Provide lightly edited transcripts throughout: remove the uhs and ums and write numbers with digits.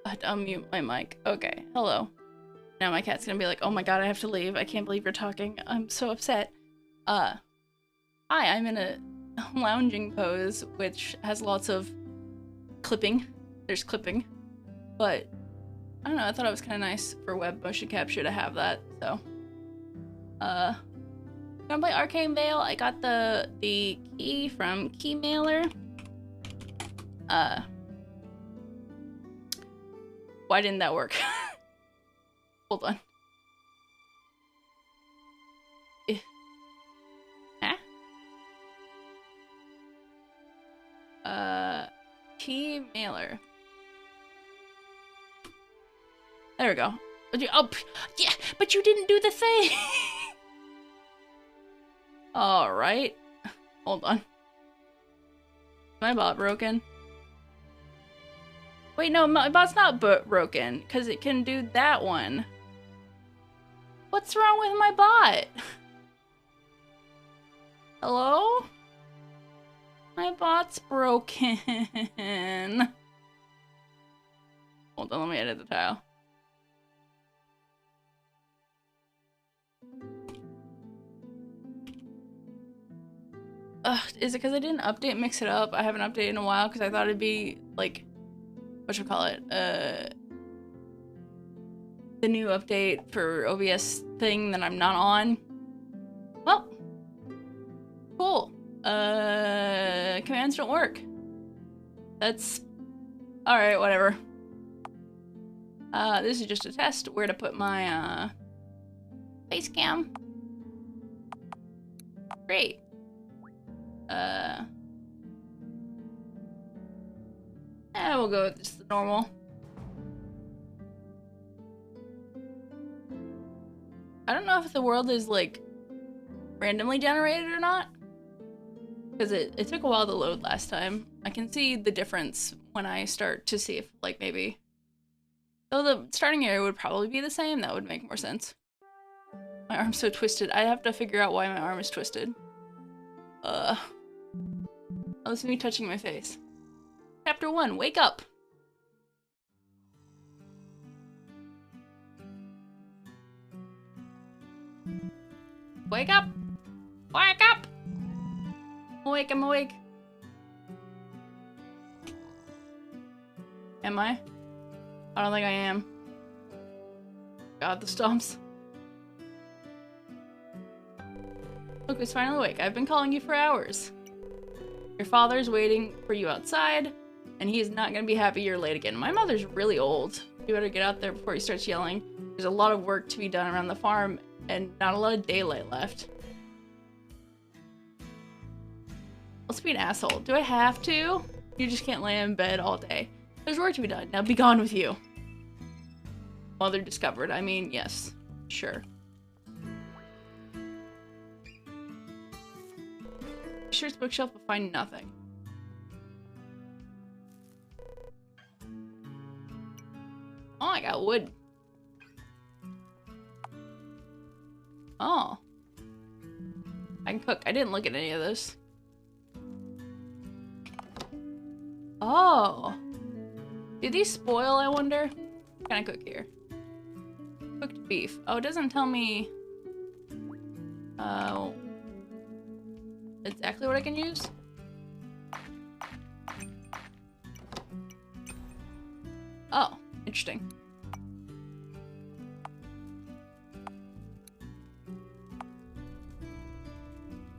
I had to unmute my mic. Okay, hello. Now my cat's gonna be like, oh my god, I have to leave. I can't believe you're talking. I'm so upset. Hi, I'm in a lounging pose, which has lots of clipping. There's clipping. But, I don't know, I thought it was kind of nice for web motion capture to have that, so. Gonna play Arcane Vale. I got the key from keymailer. Why didn't that work? Hold on. Huh? Keymailer. There we go. Oh, yeah, but you didn't do the thing! Alright. Hold on. My bot broken? Wait, no, my bot's not broken, because it can do that one. What's wrong with my bot? Hello? My bot's broken. Hold on, let me edit the tile. Ugh, is it because I didn't update Mix It Up? I haven't updated in a while because I thought it'd be, like, whatchamacallit, the new update for OBS thing that I'm not on. Well, cool. Commands don't work. That's, alright, whatever. This is just a test where to put my, face cam. Great. We'll go with just the normal. I don't know if the world is, like, randomly generated or not. Because it took a while to load last time. I can see the difference when I start to see if, like, maybe... Though the starting area would probably be the same, that would make more sense. My arm's so twisted. I have to figure out why my arm is twisted. Oh, this is me touching my face. Chapter 1, wake up! Wake up! Wake up! I'm awake, I'm awake. Am I? I don't think I am. God, the stumps. Look who's finally awake. I've been calling you for hours. Your father's waiting for you outside, and he's not gonna be happy you're late again. My mother's really old. You better get out there before he starts yelling. There's a lot of work to be done around the farm, and not a lot of daylight left. Let's be an asshole. Do I have to? You just can't lay in bed all day. There's work to be done. Now be gone with you. Mother discovered. I mean, yes. Sure. Search bookshelf but find nothing. Oh, I got wood. Oh. I can cook. I didn't look at any of this. Oh. Did these spoil, I wonder? What can I cook here? Cooked beef. Oh, it doesn't tell me... exactly what I can use? Oh, interesting.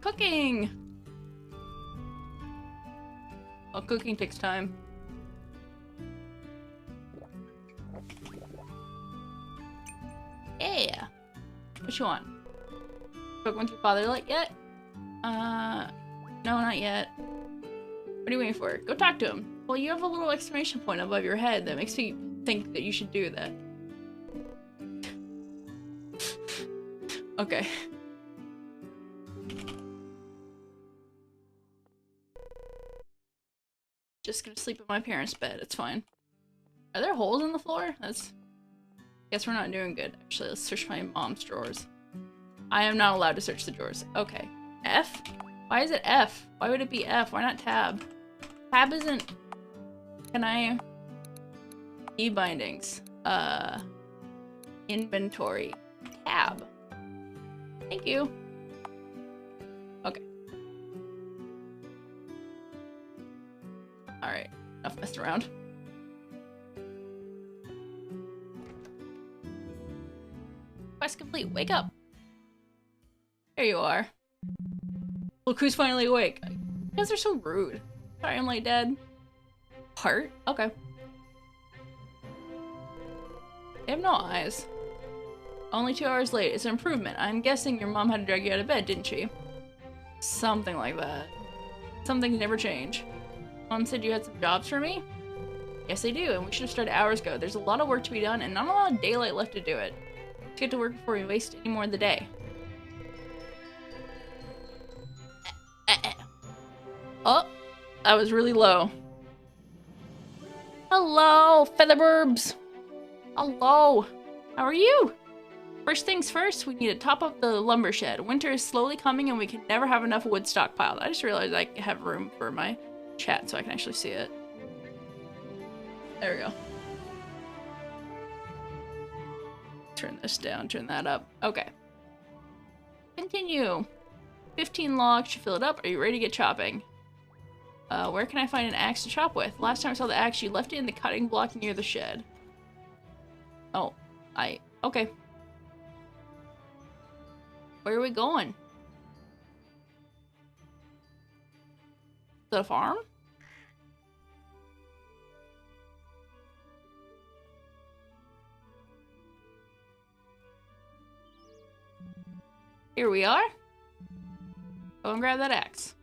Cooking! Oh, cooking takes time. Yeah! What you want? Spoken with your father like yet? No, not yet. What are you waiting for? Go talk to him. Well, you have a little exclamation point above your head that makes me think that you should do that. Okay. Just gonna sleep in my parents' bed. It's fine. Are there holes in the floor? That's... Guess we're not doing good. Actually, let's search my mom's drawers. I am not allowed to search the drawers. Okay. F? Why is it F? Why would it be F? Why not tab? Tab isn't... Can I... E-bindings. Inventory. Tab. Thank you. Okay. Alright. Enough messing around. Quest complete. Wake up. There you are. Look who's finally awake. You guys are so rude. Sorry I'm late, Dad. Heart? Okay. They have no eyes. Only 2 hours late. It's an improvement. I'm guessing your mom had to drag you out of bed, didn't she? Something like that. Some things never change. Mom said you had some jobs for me? Yes, I do, and we should have started hours ago. There's a lot of work to be done, and not a lot of daylight left to do it. Let's get to work before we waste any more of the day. Oh, that was really low. Hello, featherburbs. Hello. How are you? First things first, we need to top up the lumber shed. Winter is slowly coming and we can never have enough wood stockpiled. I just realized I have room for my chat so I can actually see it. There we go. Turn this down, turn that up. Okay. Continue. 15 logs should fill it up. Are you ready to get chopping? Where can I find an axe to chop with? Last time I saw the axe, you left it in the cutting block near the shed. Oh, okay. Where are we going? Is that a farm? Here we are. Go and grab that axe.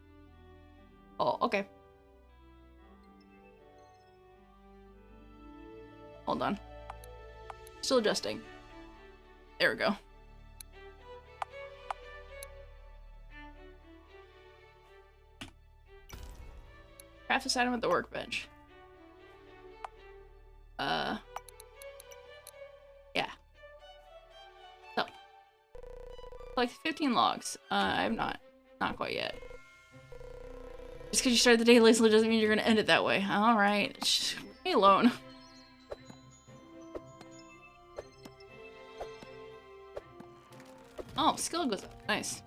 Oh, okay. Hold on. Still adjusting. There we go. Craft this item at the workbench. Yeah. So. Like 15 logs. I have not quite yet. Just because you started the day lazily doesn't mean you're gonna end it that way. Alright. Leave me alone. Oh, skill goes up. Nice.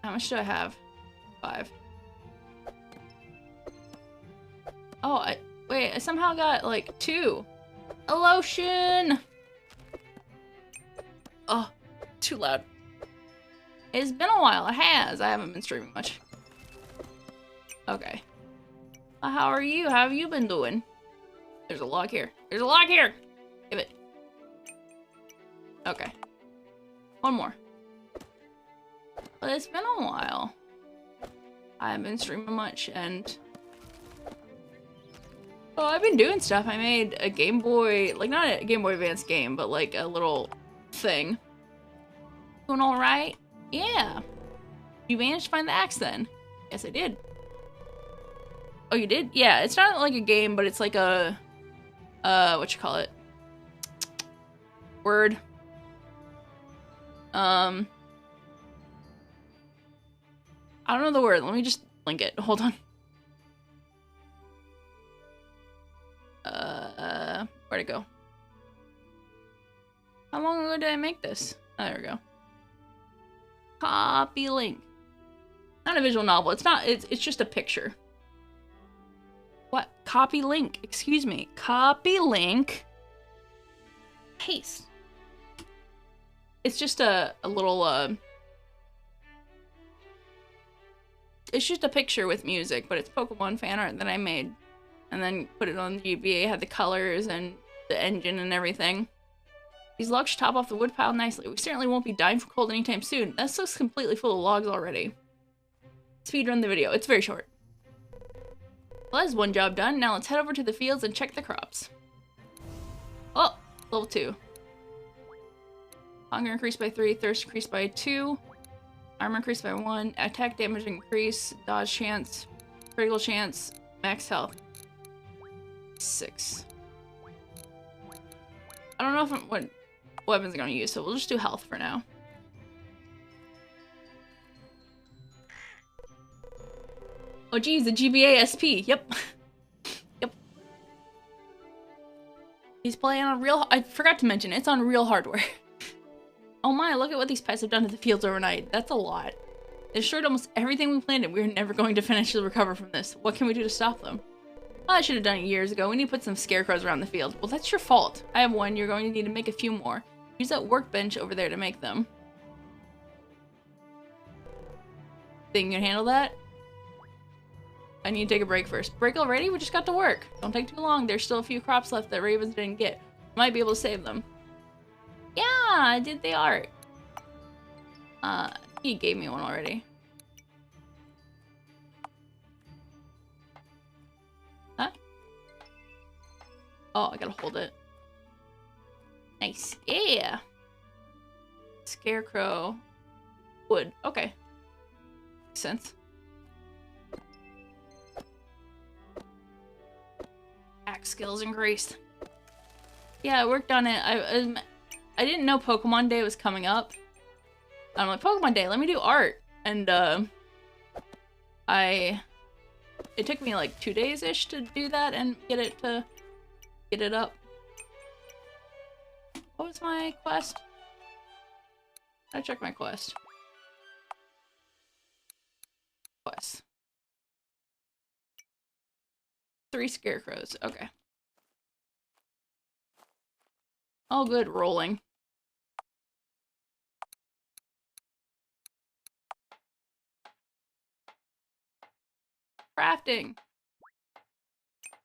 How much do I have? 5. Oh, wait, I somehow got, like, 2. A lotion! Oh, too loud. It's been a while. It has. I haven't been streaming much. Okay. Well, how are you? How have you been doing? There's a log here. There's a log here! Give it. Okay. One more. But it's been a while. I haven't been streaming much, and... Oh, I've been doing stuff. I made a Game Boy... Like, not a Game Boy Advance game, but like a little thing. Doing alright? Yeah. You managed to find the axe then? Yes, I did. Oh, you did? Yeah, it's not like a game, but it's like a... what you call it? Word. I don't know the word. Let me just link it. Hold on. Where'd it go? How long ago did I make this? Oh, there we go. Copy link. Not a visual novel. It's not. It's just a picture. What? Copy link. Excuse me. Copy link. Paste. It's just a little it's just a picture with music, but it's Pokemon fan art that I made. And then put it on the GBA, had the colors and the engine and everything. These logs should top off the wood pile nicely. We certainly won't be dying from cold anytime soon. This looks completely full of logs already. Speedrun the video. It's very short. Well, that's one job done. Now let's head over to the fields and check the crops. Oh, level 2. Hunger increased by 3, thirst increased by 2, armor increased by 1, attack damage increase, dodge chance, critical chance, max health. 6. I don't know what weapons I'm gonna use, so we'll just do health for now. Oh geez, the GBA SP. Yep. Yep. He's playing on real... I forgot to mention, it's on real hardware. Oh my, look at what these pets have done to the fields overnight. That's a lot. They destroyed almost everything we planted. We're never going to financially recover from this. What can we do to stop them? Oh, I should have done it years ago. We need to put some scarecrows around the field. Well, that's your fault. I have one. You're going to need to make a few more. Use that workbench over there to make them. Think you can handle that? I need to take a break first. Break already? We just got to work. Don't take too long. There's still a few crops left that ravens didn't get. Might be able to save them. Yeah, I did the art. He gave me one already. Huh? Oh, I gotta hold it. Nice. Yeah. Scarecrow. Wood. Okay. Makes sense. Axe skills increased. Yeah, I worked on it. I didn't know Pokemon Day was coming up. I'm like, Pokemon Day, let me do art. And, it took me like 2 days-ish to do that and get it up. What was my quest? I checked my quest. Quest. 3 scarecrows. Okay. Oh, good. Rolling. Crafting.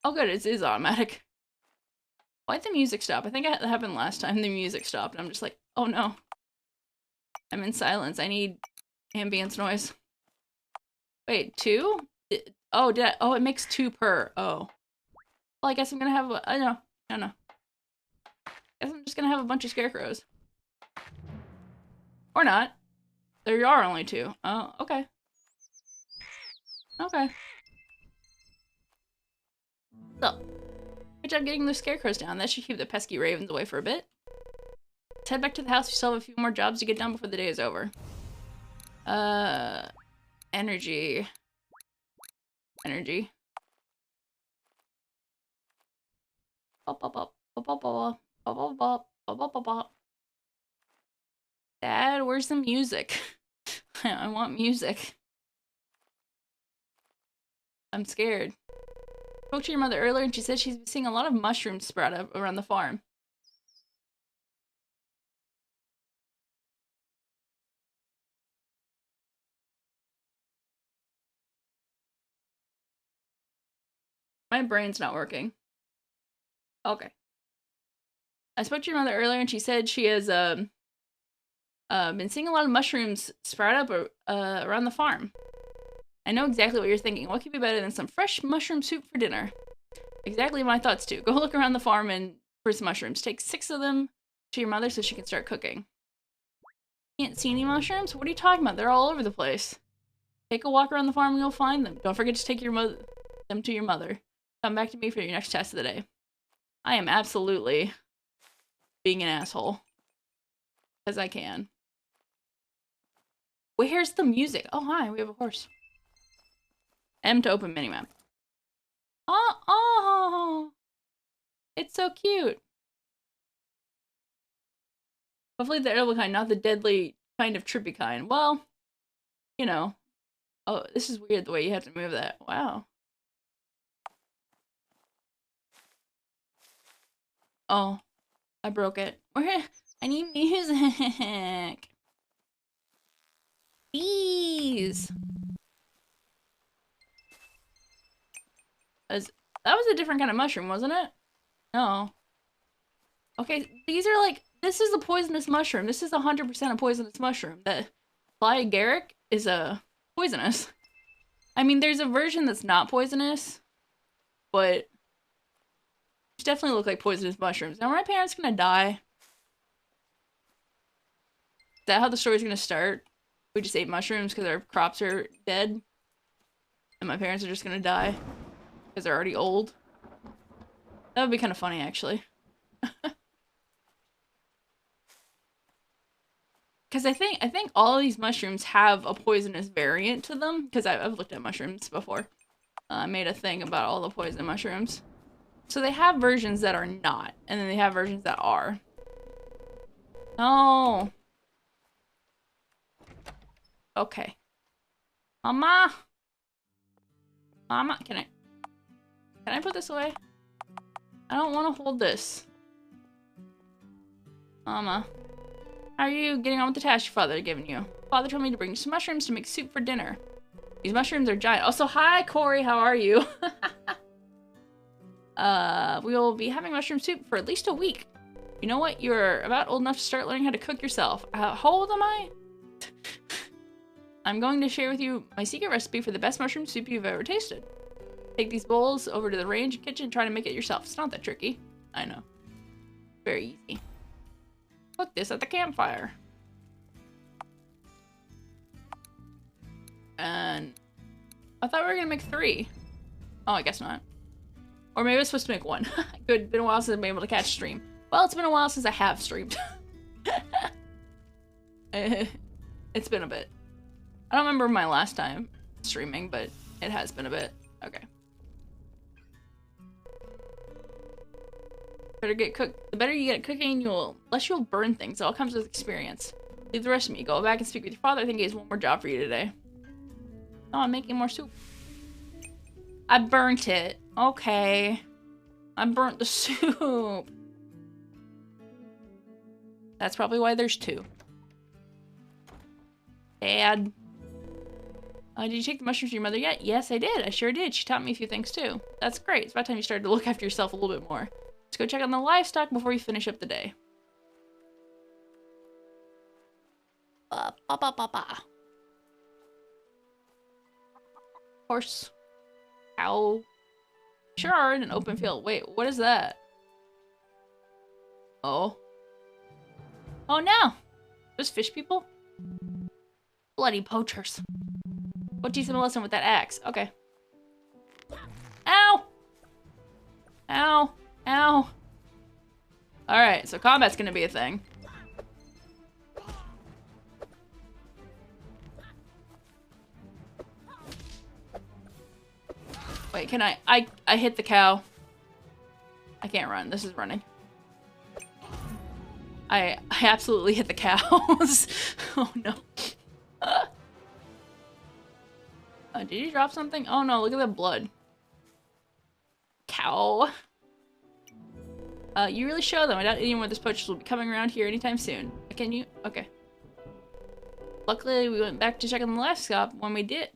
Oh, good. It is automatic. Why'd the music stop? I think that happened last time. The music stopped. I'm just like, oh no. I'm in silence. I need ambience noise. Wait, 2? Oh, oh, it makes 2 per. Oh. Well, I guess I'm gonna have I know. No. I guess I'm just gonna have a bunch of scarecrows. Or not. There are only 2. Oh, okay. Okay. So, good job getting those scarecrows down. That should keep the pesky ravens away for a bit. Let's head back to the house. We still have a few more jobs to get done before the day is over. Energy. Energy. Dad, where's the music? I want music. I'm scared. Spoke to your mother earlier and she said she's been seeing a lot of mushrooms sprout up around the farm. My brain's not working. Okay. I spoke to your mother earlier and she said she has been seeing a lot of mushrooms sprout up around the farm. I know exactly what you're thinking. What could be better than some fresh mushroom soup for dinner? Exactly my thoughts too. Go look around the farm and for some mushrooms. Take 6 of them to your mother so she can start cooking. Can't see any mushrooms? What are you talking about? They're all over the place. Take a walk around the farm and you'll find them. Don't forget to take them to your mother. Come back to me for your next test of the day. I am absolutely being an asshole. Because I can. Where's the music? Oh, hi, we have a horse. M to open minimap. Oh, it's so cute. Hopefully the edible kind, not the deadly kind of trippy kind. Well, you know. Oh, this is weird the way you have to move that. Wow. Oh, I broke it. I need music. Bees. That was a different kind of mushroom, wasn't it? No. Okay, these are like, this is a poisonous mushroom. This is 100% a poisonous mushroom. That fly agaric is poisonous. I mean, there's a version that's not poisonous, but these definitely look like poisonous mushrooms. Now, are my parents gonna die? Is that how the story's gonna start? We just ate mushrooms because our crops are dead, and my parents are just gonna die because they're already old. That would be kind of funny, actually. Because I think all of these mushrooms have a poisonous variant to them. Because I've looked at mushrooms before. I made a thing about all the poison mushrooms. So they have versions that are not. And then they have versions that are. No. Okay. Mama. Mama, can I put this away? I don't want to hold this. Mama. How are you getting on with the task your father given you? Father told me to bring you some mushrooms to make soup for dinner. These mushrooms are giant. Also, hi, Corey. How are you? We will be having mushroom soup for at least a week. You know what? You're about old enough to start learning how to cook yourself. How old am I? I'm going to share with you my secret recipe for the best mushroom soup you've ever tasted. Take these bowls over to the range kitchen and try to make it yourself. It's not that tricky. I know. Very easy. Cook this at the campfire. And I thought we were gonna make 3. Oh, I guess not. Or maybe I was supposed to make 1. Good, been a while since I've been able to catch stream. Well, it's been a while since I have streamed. It's been a bit. I don't remember my last time streaming, but it has been a bit. Okay. Better get cooked. The better you get at cooking, less you'll burn things. It all comes with experience. Leave the rest of me. Go back and speak with your father. I think he has one more job for you today. Oh, I'm making more soup. I burnt it. Okay. I burnt the soup. That's probably why there's 2. Dad. Did you take the mushrooms to your mother yet? Yes, I did. I sure did. She taught me a few things too. That's great. It's about time you started to look after yourself a little bit more. Let's go check on the livestock before you finish up the day. Horse. Cow. Sure are in an open field. Wait, what is that? Oh. Oh no! Those fish people? Bloody poachers. Go teach them a lesson with that axe. Okay. Ow! Ow! Ow! Alright, so combat's gonna be a thing. Wait, can I hit the cow. I can't run. This is running. I absolutely hit the cows. Oh no. Did you drop something? Oh no, look at the blood. Cow. You really show them. I doubt anyone with this poachers will be coming around here anytime soon. Can you? Okay. Luckily, we went back to check on the livestock when we did,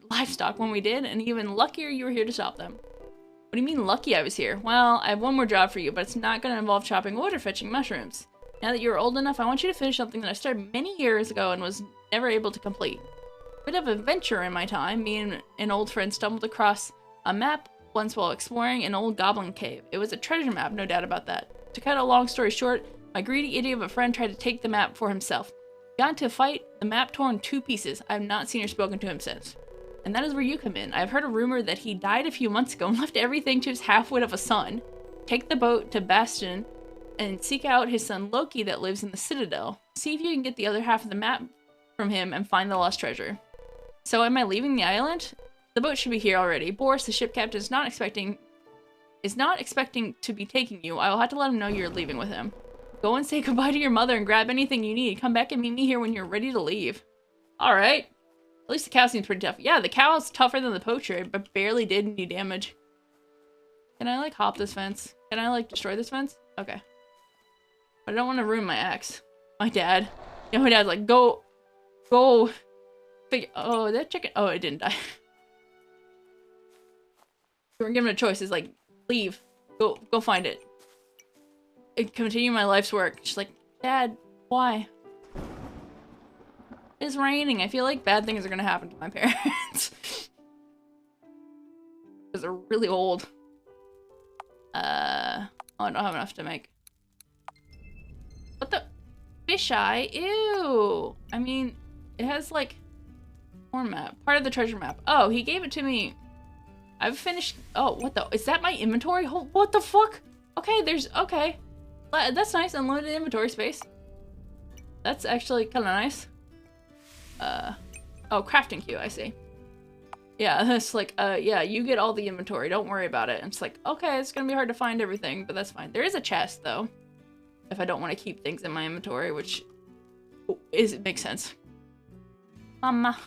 and even luckier you were here to stop them. What do you mean lucky I was here? Well, I have one more job for you, but it's not going to involve chopping wood or fetching mushrooms. Now that you're old enough, I want you to finish something that I started many years ago and was never able to complete. A bit of adventure in my time. Me and an old friend stumbled across a map once while exploring an old goblin cave. It was a treasure map, no doubt about that. To cut a long story short, my greedy idiot of a friend tried to take the map for himself. We got into a fight, the map tore in 2 pieces. I have not seen or spoken to him since. And that is where you come in. I have heard a rumor that he died a few months ago and left everything to his half-wit of a son. Take the boat to Bastion and seek out his son Loki that lives in the Citadel. See if you can get the other half of the map from him and find the lost treasure. So am I leaving the island? The boat should be here already. Boris, the ship captain, is not expecting to be taking you. I will have to let him know you're leaving with him. Go and say goodbye to your mother and grab anything you need. Come back and meet me here when you're ready to leave. Alright. At least the cow seems pretty tough. Yeah, the cow is tougher than the poacher, but barely did any damage. Can I, like, hop this fence? Can I, like, destroy this fence? Okay. But I don't want to ruin my axe. My dad. Yeah, my dad's like, go. Figure. Oh, that chicken. Oh, it didn't die. We weren't given a choice. It's like, leave. Go find it. And continue my life's work. She's like, Dad, why? It's raining. I feel like bad things are gonna happen to my parents. Because they're really old. Oh, I don't have enough to make. What the? Fisheye? Ew! I mean, it has, like, horn map. Part of the treasure map. Oh, he gave it to me. I've finished. Oh, what the? Is that my inventory? What the fuck? Okay, okay. That's nice. Unlimited inventory space. That's actually kind of nice. Oh, crafting queue, I see. Yeah, that's like, yeah, you get all the inventory. Don't worry about it. And it's like, okay, it's gonna be hard to find everything, but that's fine. There is a chest, though. If I don't want to keep things in my inventory, which makes sense. Mama.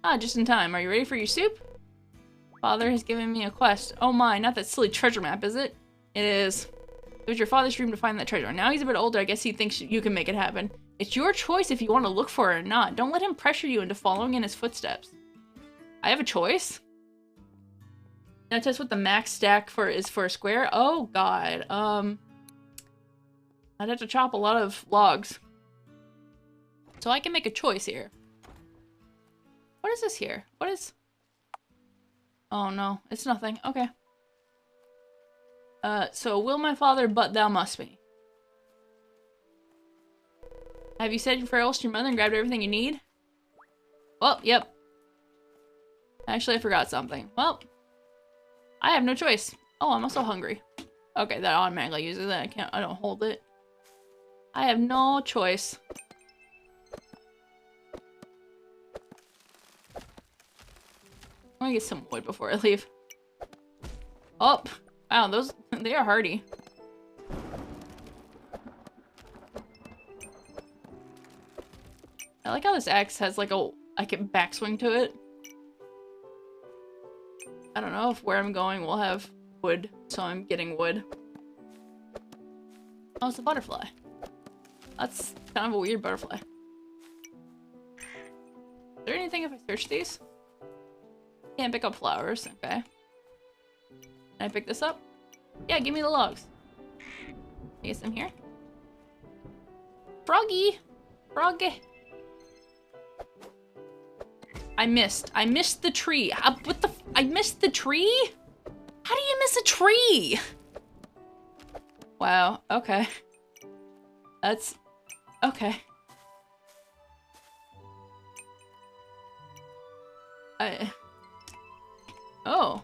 Ah, just in time. Are you ready for your soup? Father has given me a quest. Oh my, not that silly treasure map, is it? It is. It was your father's dream to find that treasure. Now he's a bit older, I guess he thinks you can make it happen. It's your choice if you want to look for it or not. Don't let him pressure you into following in his footsteps. I have a choice? Now test what the max stack is for a square. Oh god. I'd have to chop a lot of logs. So I can make a choice here. What is this here? What is... Oh no, it's nothing. Okay. So will my father, but thou must be. Have you said your farewells to your mother and grabbed everything you need? Well, yep. Actually, I forgot something. Well, I have no choice. Oh, I'm also hungry. Okay, that automatically uses it. I don't hold it. I have no choice. I'm gonna get some wood before I leave. Oh, wow, they are hardy. I like how this axe has like I can backswing to it. I don't know if where I'm going will have wood, so I'm getting wood. Oh, it's a butterfly. That's kind of a weird butterfly. Is there anything if I search these? Can't pick up flowers, okay. Can I pick this up? Yeah, give me the logs. I guess I'm here. Froggy! Froggy! I missed the tree. What the I missed the tree? How do you miss a tree? Wow, okay. That's... okay. Oh.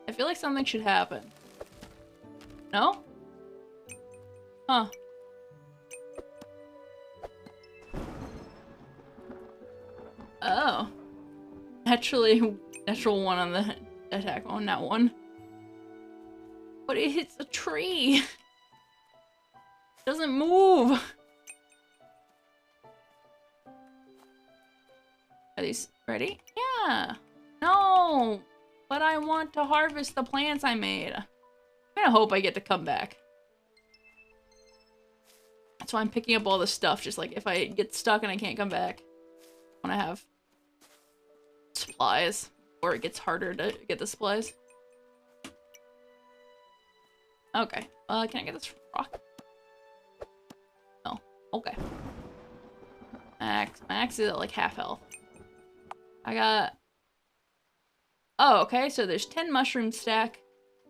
I feel like something should happen. No? Huh. Oh. Natural one on the attack on that one. But it hits a tree. It doesn't move. Are these ready? Yeah. No. But I want to harvest the plants I made. I'm gonna hope I get to come back. That's why I'm picking up all this stuff. Just like if I get stuck and I can't come back. I want to have supplies. Or it gets harder to get the supplies. Okay. Can I get this rock? No. Okay. Max is at like half health. I got... Oh, okay. So there's 10 mushroom stack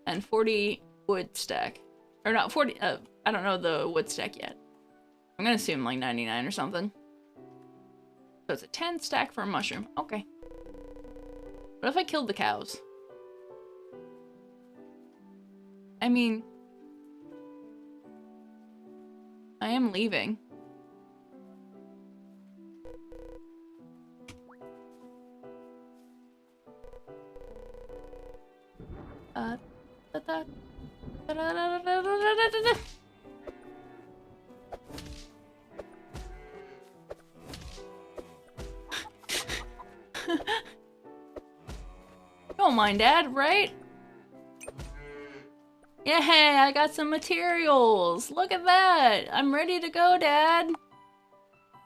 and 40 wood stack. Or not 40... I don't know the wood stack yet. I'm gonna assume like 99 or something. So it's a 10 stack for a mushroom. Okay. What if I killed the cows? I mean... I am leaving. Don't mind, Dad, right? Yeah, hey, I got some materials. Look at that. I'm ready to go, Dad.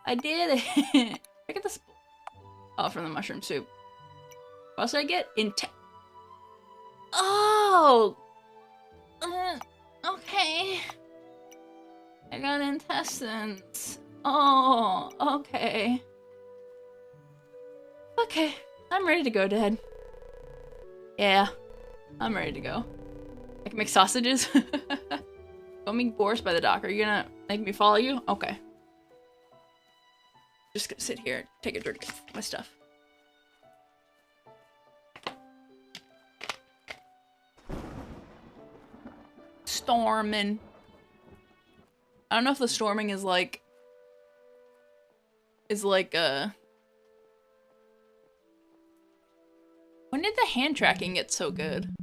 I did it. Look at this. Oh, from the mushroom soup. What else did I get? Oh! Okay. I got intestines. Oh, okay. Okay, I'm ready to go, Dad. Yeah, I'm ready to go. I can make sausages. Go make borscht by the dock. Are you gonna make me follow you? Okay. Just gonna sit here, take a drink of my stuff. Storming. I don't know if the storming is like... When did the hand tracking get so good?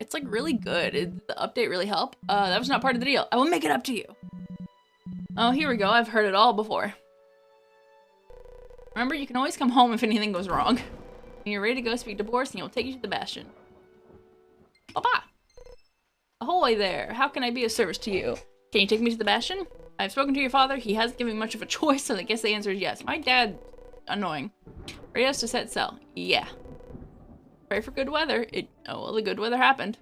It's like really good. Did the update really help? That was not part of the deal. I will make it up to you. Oh, here we go. I've heard it all before. Remember, you can always come home if anything goes wrong. When you're ready to go speak to Boris, and he'll take you to the Bastion. Papa! Ahoy there! How can I be of service to you? Can you take me to the Bastion? I've spoken to your father. He hasn't given me much of a choice, so I guess the answer is yes. My dad... annoying. Ready us to set sail? Yeah. Pray for good weather. Oh, well, the good weather happened.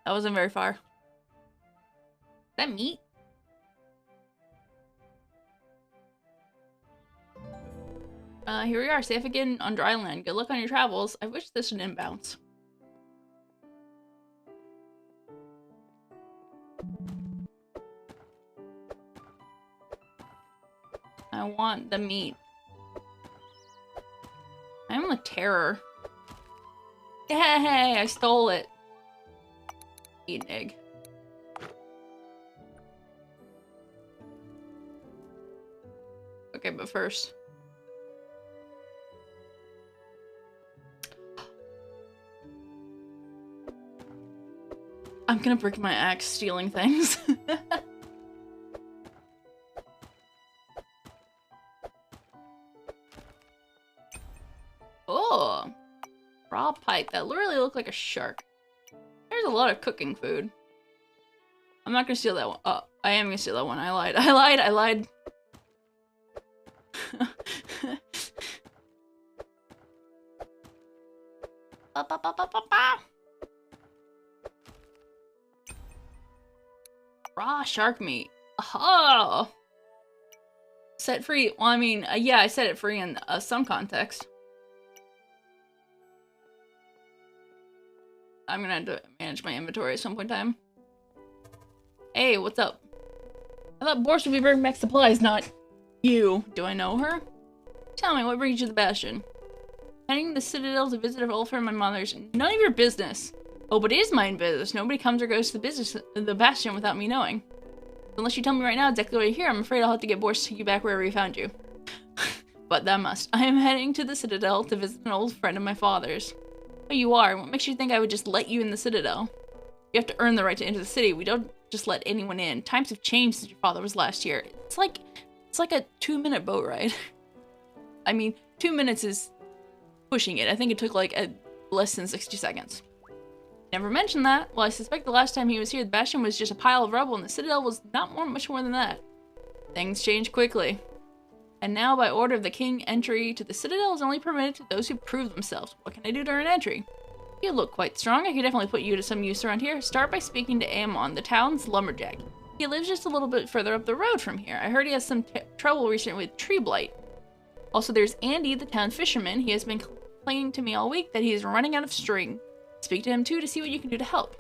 That wasn't very far. Is that meat? Here we are, safe again on dry land. Good luck on your travels. I wish this didn't bounce. I want the meat. I'm a terror. Hey, I stole it. Eat an egg. Okay, but first... I'm gonna break my axe stealing things. Oh! Raw pike. That really looked like a shark. There's a lot of cooking food. I'm not gonna steal that one. Oh, I am gonna steal that one. I lied. I lied. Ba, ba, ba, ba, ba, ba. Raw shark meat. Oh! Set free. Well, I mean, yeah, I set it free in some context. I'm gonna have to manage my inventory at some point in time. Hey, what's up? I thought Borscht would be bringing back supplies, not you. Do I know her? Tell me, what brings you to the Bastion? Heading to the Citadel to visit an old friend of my mother's. None of your business. Oh, but it is my business. Nobody comes or goes to the Bastion without me knowing. Unless you tell me right now exactly what you're here, I'm afraid I'll have to get Boris to take you back wherever he found you. But that must. I am heading to the Citadel to visit an old friend of my father's. Oh, you are? What makes you think I would just let you in the Citadel? You have to earn the right to enter the city. We don't just let anyone in. Times have changed since your father was last here. It's like a 2-minute boat ride. I mean, 2 minutes is pushing it. I think it took like less than 60 seconds. Never mentioned that. Well, I suspect the last time he was here, the Bastion was just a pile of rubble, and the Citadel was much more than that. Things change quickly. And now, by order of the king, entry to the Citadel is only permitted to those who prove themselves. What can I do to earn entry? You look quite strong. I could definitely put you to some use around here. Start by speaking to Amon, the town's lumberjack. He lives just a little bit further up the road from here. I heard he has some trouble recently with tree blight. Also, there's Andy, the town fisherman. He has been complaining to me all week that he is running out of string. Speak to him too to see what you can do to help.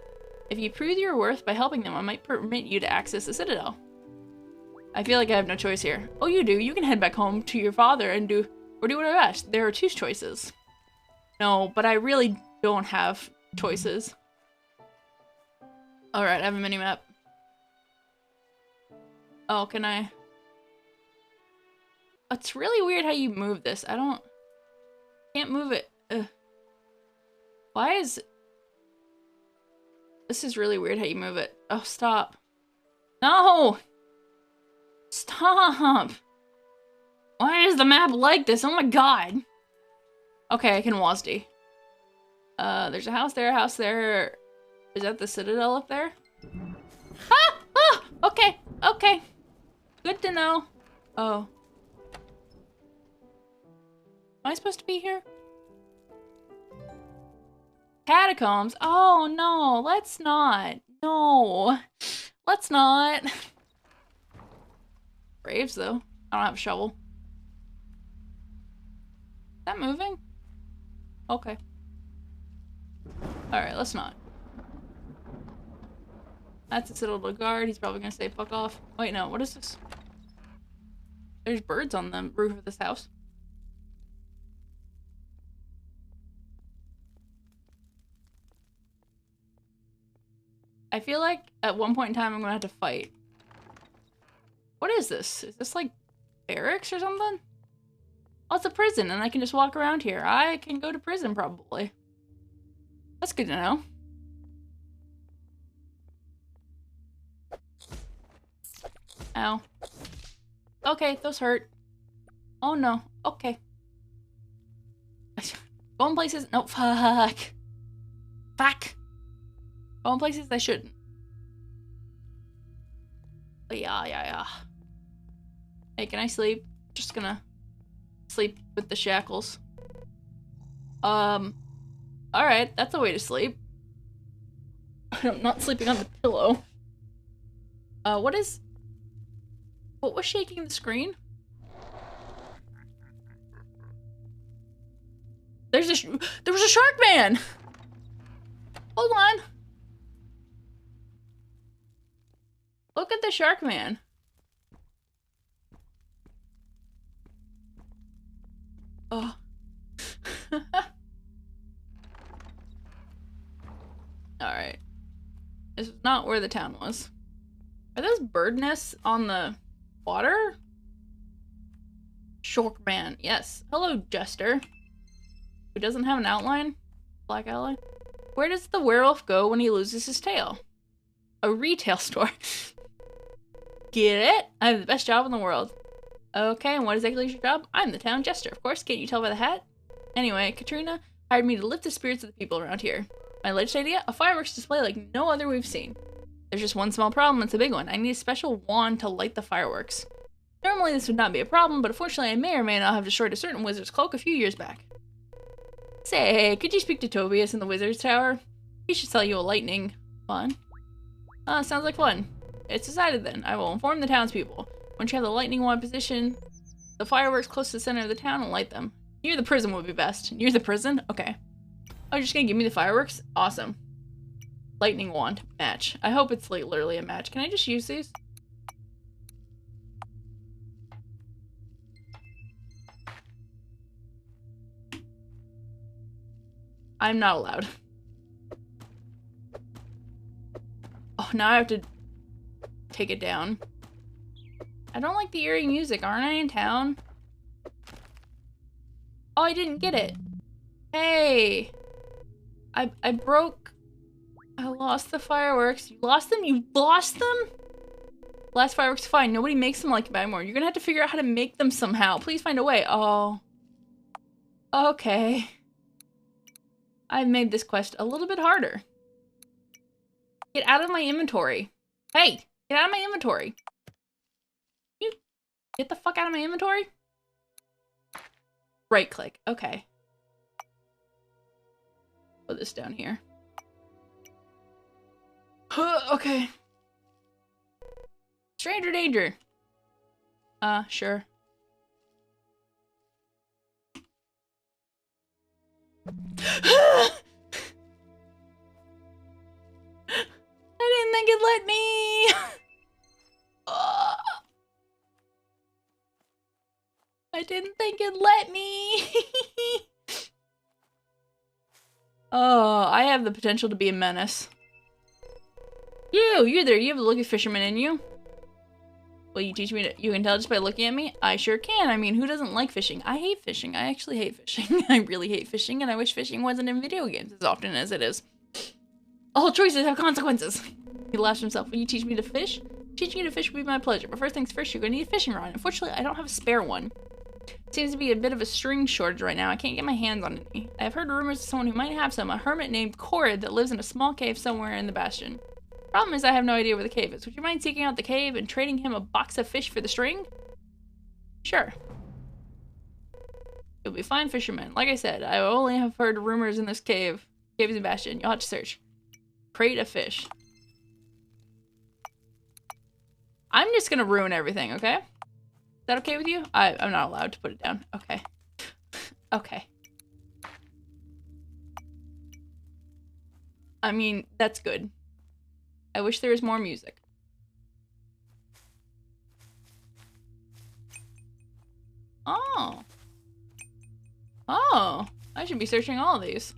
If you prove your worth by helping them, I might permit you to access the Citadel. I feel like I have no choice here. Oh, you do. You can head back home to your father and do what I've asked. There are 2 choices. No, but I really don't have choices. Alright, I have a mini-map. Oh, can I? It's really weird how you move this. Can't move it. Ugh. Why is... This is really weird how you move it. Oh, stop. No! Stop! Why is the map like this? Oh my god! Okay, I can WASD. There's a house there, a house there. Is that the Citadel up there? Ah! Ah! Okay, okay. Good to know. Oh. Am I supposed to be here? Catacombs? Oh no, let's not. No. Let's not. Graves though. I don't have a shovel. Is that moving? Okay. Alright, let's not. That's a Citadel guard. He's probably gonna say fuck off. Wait, no, what is this? There's birds on the roof of this house. I feel like at one point in time I'm gonna have to fight. What is this? Is this like barracks or something? Oh, it's a prison and I can just walk around here. I can go to prison probably. That's good to know. Ow. Okay, those hurt. Oh no. Okay. Going places. No, fuck. Fuck. Going places I shouldn't. But yeah. Hey, can I sleep? Just gonna sleep with the shackles. Alright, that's a way to sleep. I'm not sleeping on the pillow. What was shaking the screen? There was a shark man! Hold on. Look at the shark man. Oh. Alright. This is not where the town was. Are those bird nests on the water? Shark man. Yes. Hello, Jester. Who doesn't have an outline? Black ally. Where does the werewolf go when he loses his tail? A retail store. Get it? I have the best job in the world. Okay, and what exactly is your job? I'm the town jester, of course. Can't you tell by the hat? Anyway, Katrina hired me to lift the spirits of the people around here. My latest idea? A fireworks display like no other we've seen. There's just one small problem, it's a big one. I need a special wand to light the fireworks. Normally this would not be a problem, but unfortunately I may or may not have destroyed a certain wizard's cloak a few years back. Say, could you speak to Tobias in the wizard's tower? He should sell you a lightning. Fun. Sounds like fun. It's decided then. I will inform the townspeople. Once you have the lightning wand position, the fireworks close to the center of the town and light them. Near the prison would be best. Near the prison? Okay. Oh, you're just gonna give me the fireworks? Awesome. Lightning wand. Match. I hope it's like literally a match. Can I just use these? I'm not allowed. Oh, now I have to take it down. I don't like the eerie music. Aren't I in town? Oh, I didn't get it. Hey. I broke. I lost the fireworks. You lost them? You lost them? Last fireworks, fine. Nobody makes them like that anymore. You're gonna have to figure out how to make them somehow. Please find a way. Oh. Okay. I've made this quest a little bit harder. Get out of my inventory. Hey, get out of my inventory. You get the fuck out of my inventory? Right click. Okay. Put this down here. Okay. Stranger danger. Sure. I didn't think it'd let me. I didn't think it'd let me. Oh, I have the potential to be a menace. You're there. You have the look of fisherman in you. Will you teach me to- you can tell just by looking at me? I sure can. I mean, who doesn't like fishing? I hate fishing. I actually hate fishing. I really hate fishing, and I wish fishing wasn't in video games as often as it is. All choices have consequences. He laughs himself. Will you teach me to fish? Teaching you to fish would be my pleasure, but first things first, you're going to need a fishing rod. Unfortunately, I don't have a spare one. Seems to be a bit of a string shortage right now. I can't get my hands on any. I have heard rumors of someone who might have some, a hermit named Corid that lives in a small cave somewhere in the bastion. Problem is I have no idea where the cave is. Would you mind seeking out the cave and trading him a box of fish for the string? Sure. You'll be a fine fisherman. Like I said, I only have heard rumors in this cave. Cave is in bastion. You'll have to search. Crate of fish. I'm just gonna ruin everything, okay? Is that okay with you? I'm not allowed to put it down. Okay. Okay. I mean, that's good. I wish there was more music. Oh. Oh. I should be searching all of these.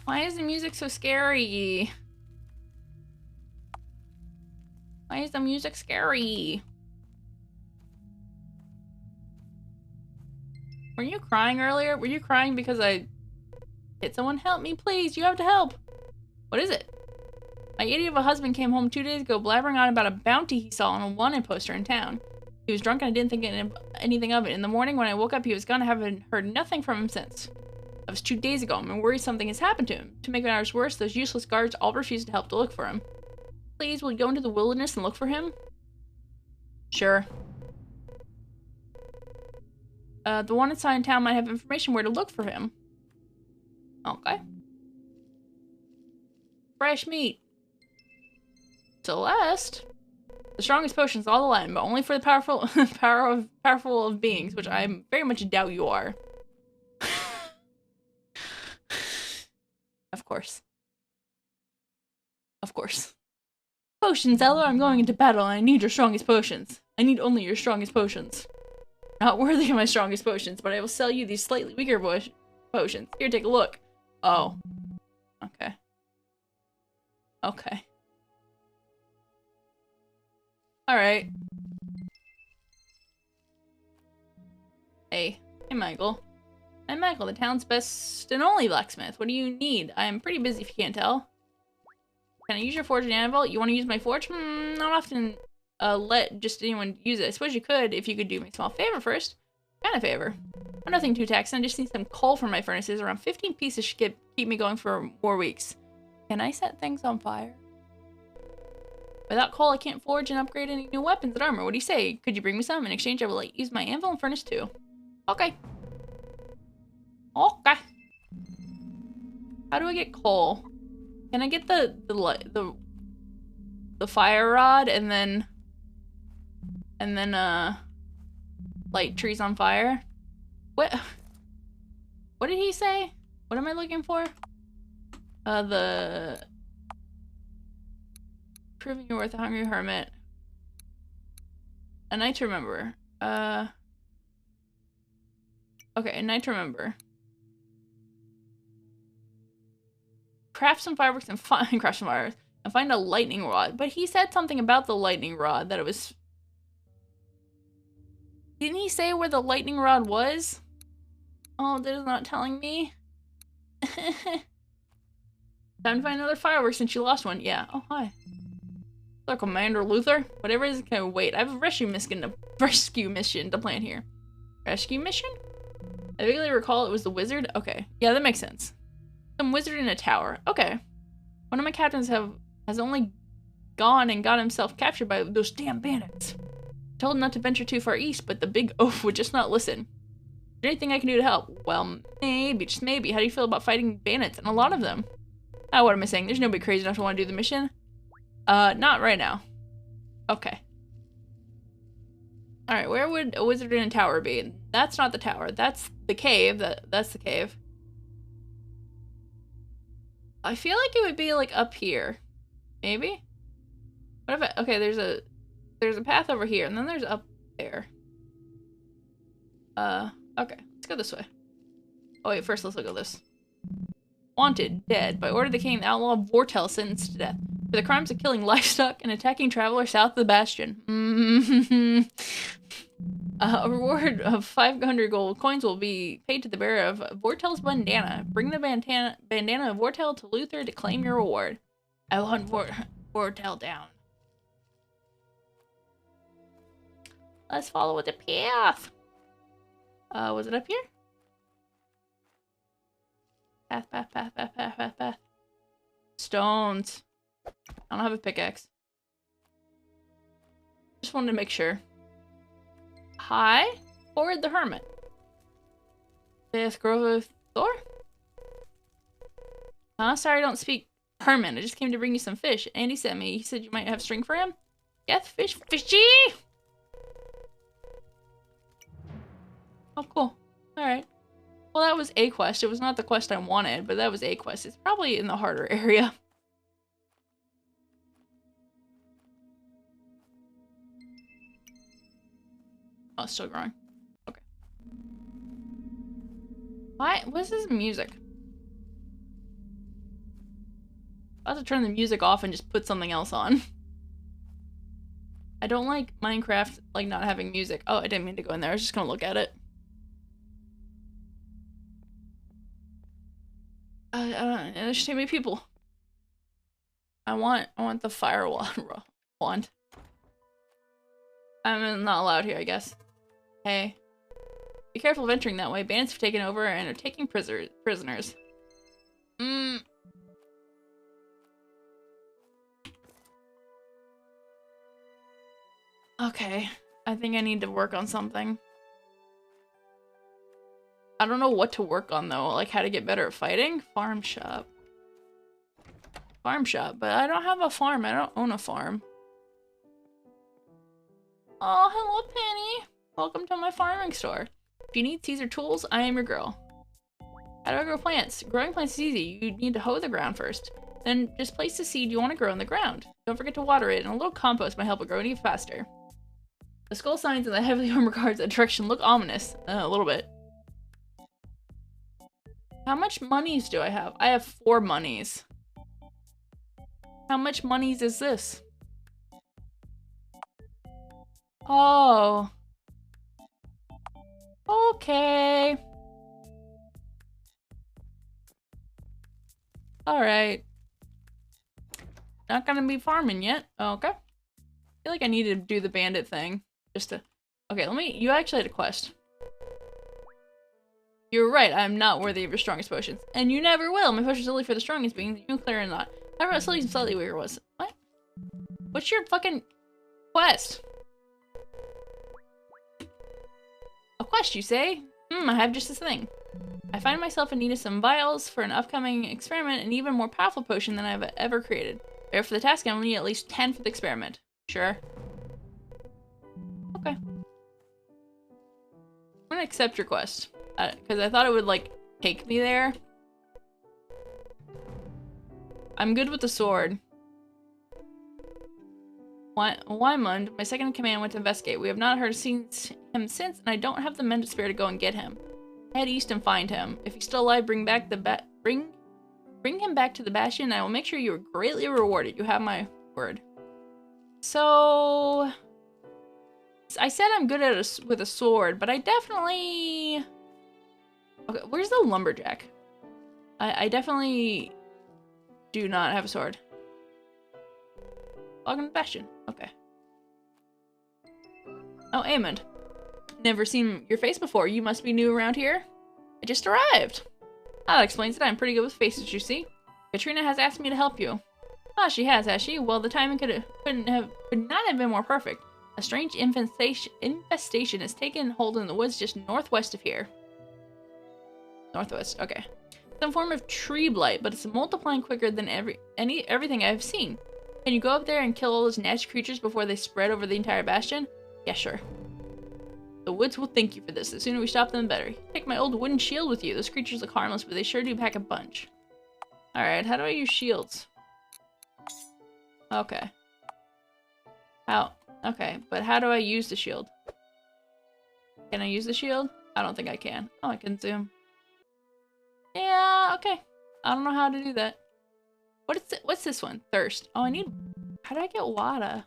Why is the music so scary? Why is the music scary? Were you crying earlier? Were you crying because I hit someone? Help me, please. You have to help. What is it? My idiot of a husband came home 2 days ago blabbering on about a bounty he saw on a wanted poster in town. He was drunk and I didn't think anything of it. In the morning when I woke up, he was gone. I haven't heard nothing from him since. That was 2 days ago. I'm worried something has happened to him. To make matters worse, those useless guards all refused to help to look for him. Please, will you go into the wilderness and look for him? Sure. The wanted sign in town might have information where to look for him. Okay. Fresh meat. Celeste? The strongest potions all the land, but only for the powerful powerful of beings, which I very much doubt you are. Of course. Of course. Potions, Ella, I'm going into battle and I need your strongest potions. I need only your strongest potions. Not worthy of my strongest potions, but I will sell you these slightly weaker potions. Here, take a look. Oh. Okay. Okay. Alright. Hey. Hey, Michael. I'm Michael, the town's best and only blacksmith. What do you need? I am pretty busy if you can't tell. Can I use your forge and anvil? You want to use my forge? Not often let just anyone use it. I suppose you could if you could do me a small favor first. What kind of favor? Oh, nothing too taxing. I just need some coal for my furnaces. Around 15 pieces should keep me going for more weeks. Can I set things on fire? Without coal, I can't forge and upgrade any new weapons and armor. What do you say? Could you bring me some? In exchange, I will let you use my anvil and furnace too. Okay. Okay. How do I get coal? Can I get the fire rod and then light trees on fire? What did he say? What am I looking for? The proving you're worth a hungry hermit. A night to remember. Okay, a night to remember. craft some fireworks and find craft some fireworks and find a lightning rod. But he said something about the lightning rod that it was. Didn't he say where the lightning rod was? Oh, that is not telling me. Time to find another firework since you lost one. Yeah. Oh, hi. Hello, Commander Luther. Whatever it is, can wait. I have a rescue mission to plan here. Rescue mission? I vaguely recall it was the wizard. Okay. Yeah, that makes sense. Some wizard in a tower. Okay. One of my captains has only gone and got himself captured by those damn bandits. Told him not to venture too far east, but the big oaf would just not listen. Is there anything I can do to help? Well, maybe, just maybe. How do you feel about fighting bandits? And a lot of them. Oh, what am I saying? There's nobody crazy enough to want to do the mission. Not right now. Okay. Alright, where would a wizard in a tower be? That's not the tower. That's the cave. That's the cave. I feel like it would be, like, up here. Maybe? What if okay, there's a path over here, and then there's up there. Okay. Let's go this way. Oh, wait, first let's look at this. Wanted, dead. By order of the king, the outlaw Vortel sentenced to death for the crimes of killing livestock and attacking travelers south of the bastion. A reward of 500 gold coins will be paid to the bearer of Vortel's bandana. Bring the bandana of Vortel to Luther to claim your reward. I will hunt Vortel down. Let's follow the path. Was it up here? Path. Stones. I don't have a pickaxe. Just wanted to make sure. Hi, Horde the Hermit. Fifth Grove of Thor? Huh? Sorry I don't speak Hermit. I just came to bring you some fish. Andy sent me. He said you might have string for him? Yes, fishy! Oh, cool. Alright. Well, that was a quest. It was not the quest I wanted, but that was a quest. It's probably in the harder area. Oh, it's still growing. Okay. Why? What's this music? I'll have to turn the music off and just put something else on. I don't like Minecraft, like, not having music. Oh, I didn't mean to go in there. I was just gonna look at it. There's too many people. I want the fire wand. I'm not allowed here, I guess. Hey. Be careful venturing that way. Bandits have taken over and are taking prisoners. Okay. I think I need to work on something. I don't know what to work on, though. Like, how to get better at fighting? Farm shop. Farm shop. But I don't have a farm. I don't own a farm. Oh, hello, Penny. Welcome to my farming store. If you need seeds or tools, I am your girl. How do I grow plants? Growing plants is easy. You need to hoe the ground first. Then just place the seed you want to grow in the ground. Don't forget to water it, and a little compost might help it grow even faster. The skull signs in the heavily armored guards that direction look ominous. A little bit. How much monies do I have? I have 4 monies. How much monies is this? Oh. Okay. Alright. Not gonna be farming yet. Okay. I feel like I need to do the bandit thing. Just to... Okay, you actually had a quest. You're right, I'm not worthy of your strongest potions. And you never will. My potion's only for the strongest beings, nuclear or not. However, slightly weaker was. What? What's your fucking quest? A quest, you say? I have just this thing. I find myself in need of some vials for an upcoming experiment, an even more powerful potion than I've ever created. Therefore, for the task, I will need at least 10 for the experiment. Sure. Okay. I'm gonna accept your quest. Because I thought it would, like, take me there. I'm good with the sword. Wymund, my second in command, went to investigate. We have not heard seen him since, and I don't have the men to spare to go and get him. Head east and find him. If he's still alive, bring Bring him back to the Bastion, and I will make sure you are greatly rewarded. You have my word. So... I said I'm good at with a sword, but I definitely... Okay, where's the lumberjack? I definitely do not have a sword. Welcome to Bastion. Okay. Oh, Amond. Never seen your face before. You must be new around here. I just arrived. That explains it. I'm pretty good with faces, you see. Katrina has asked me to help you. Ah, she has she? Well, the timing could not have been more perfect. A strange infestation has taken hold in the woods just northwest of here. Northwest, okay. Some form of tree blight, but it's multiplying quicker than everything I've seen. Can you go up there and kill all those nasty creatures before they spread over the entire bastion? Yeah, sure. The woods will thank you for this. The sooner we stop them, the better. Take my old wooden shield with you. Those creatures look harmless, but they sure do pack a punch. Alright, how do I use shields? Okay. How? Okay, but how do I use the shield? Can I use the shield? I don't think I can. Oh, I can zoom. Yeah, okay. I don't know how to do that. What's this one? Thirst. Oh, I need... How do I get water?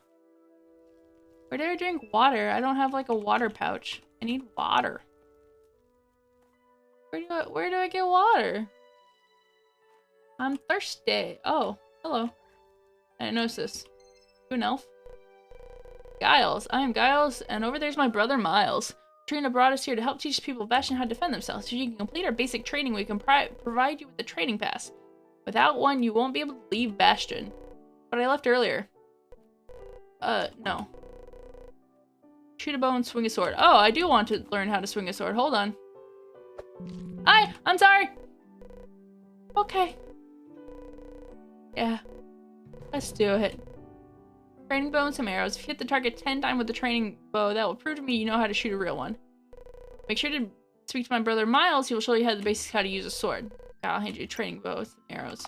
Where do I drink water? I don't have like a water pouch. I need water. Where do I get water? I'm thirsty. Oh, hello. I didn't notice this. You an elf? Giles. I am Giles, and over there's my brother Miles. Trina brought us here to help teach people of Bastion how to defend themselves. If you can complete our basic training, we can provide you with a training pass. Without one, you won't be able to leave Bastion. But I left earlier. No. Shoot a bow and swing a sword. Oh, I do want to learn how to swing a sword. Hold on. Hi! I'm sorry! Okay. Yeah. Let's do it. Training bow and some arrows. If you hit the target 10 times with the training bow, that will prove to me you know how to shoot a real one. Make sure to speak to my brother Miles. He will show you how the basics how to use a sword. I'll hand you a training bow with some arrows.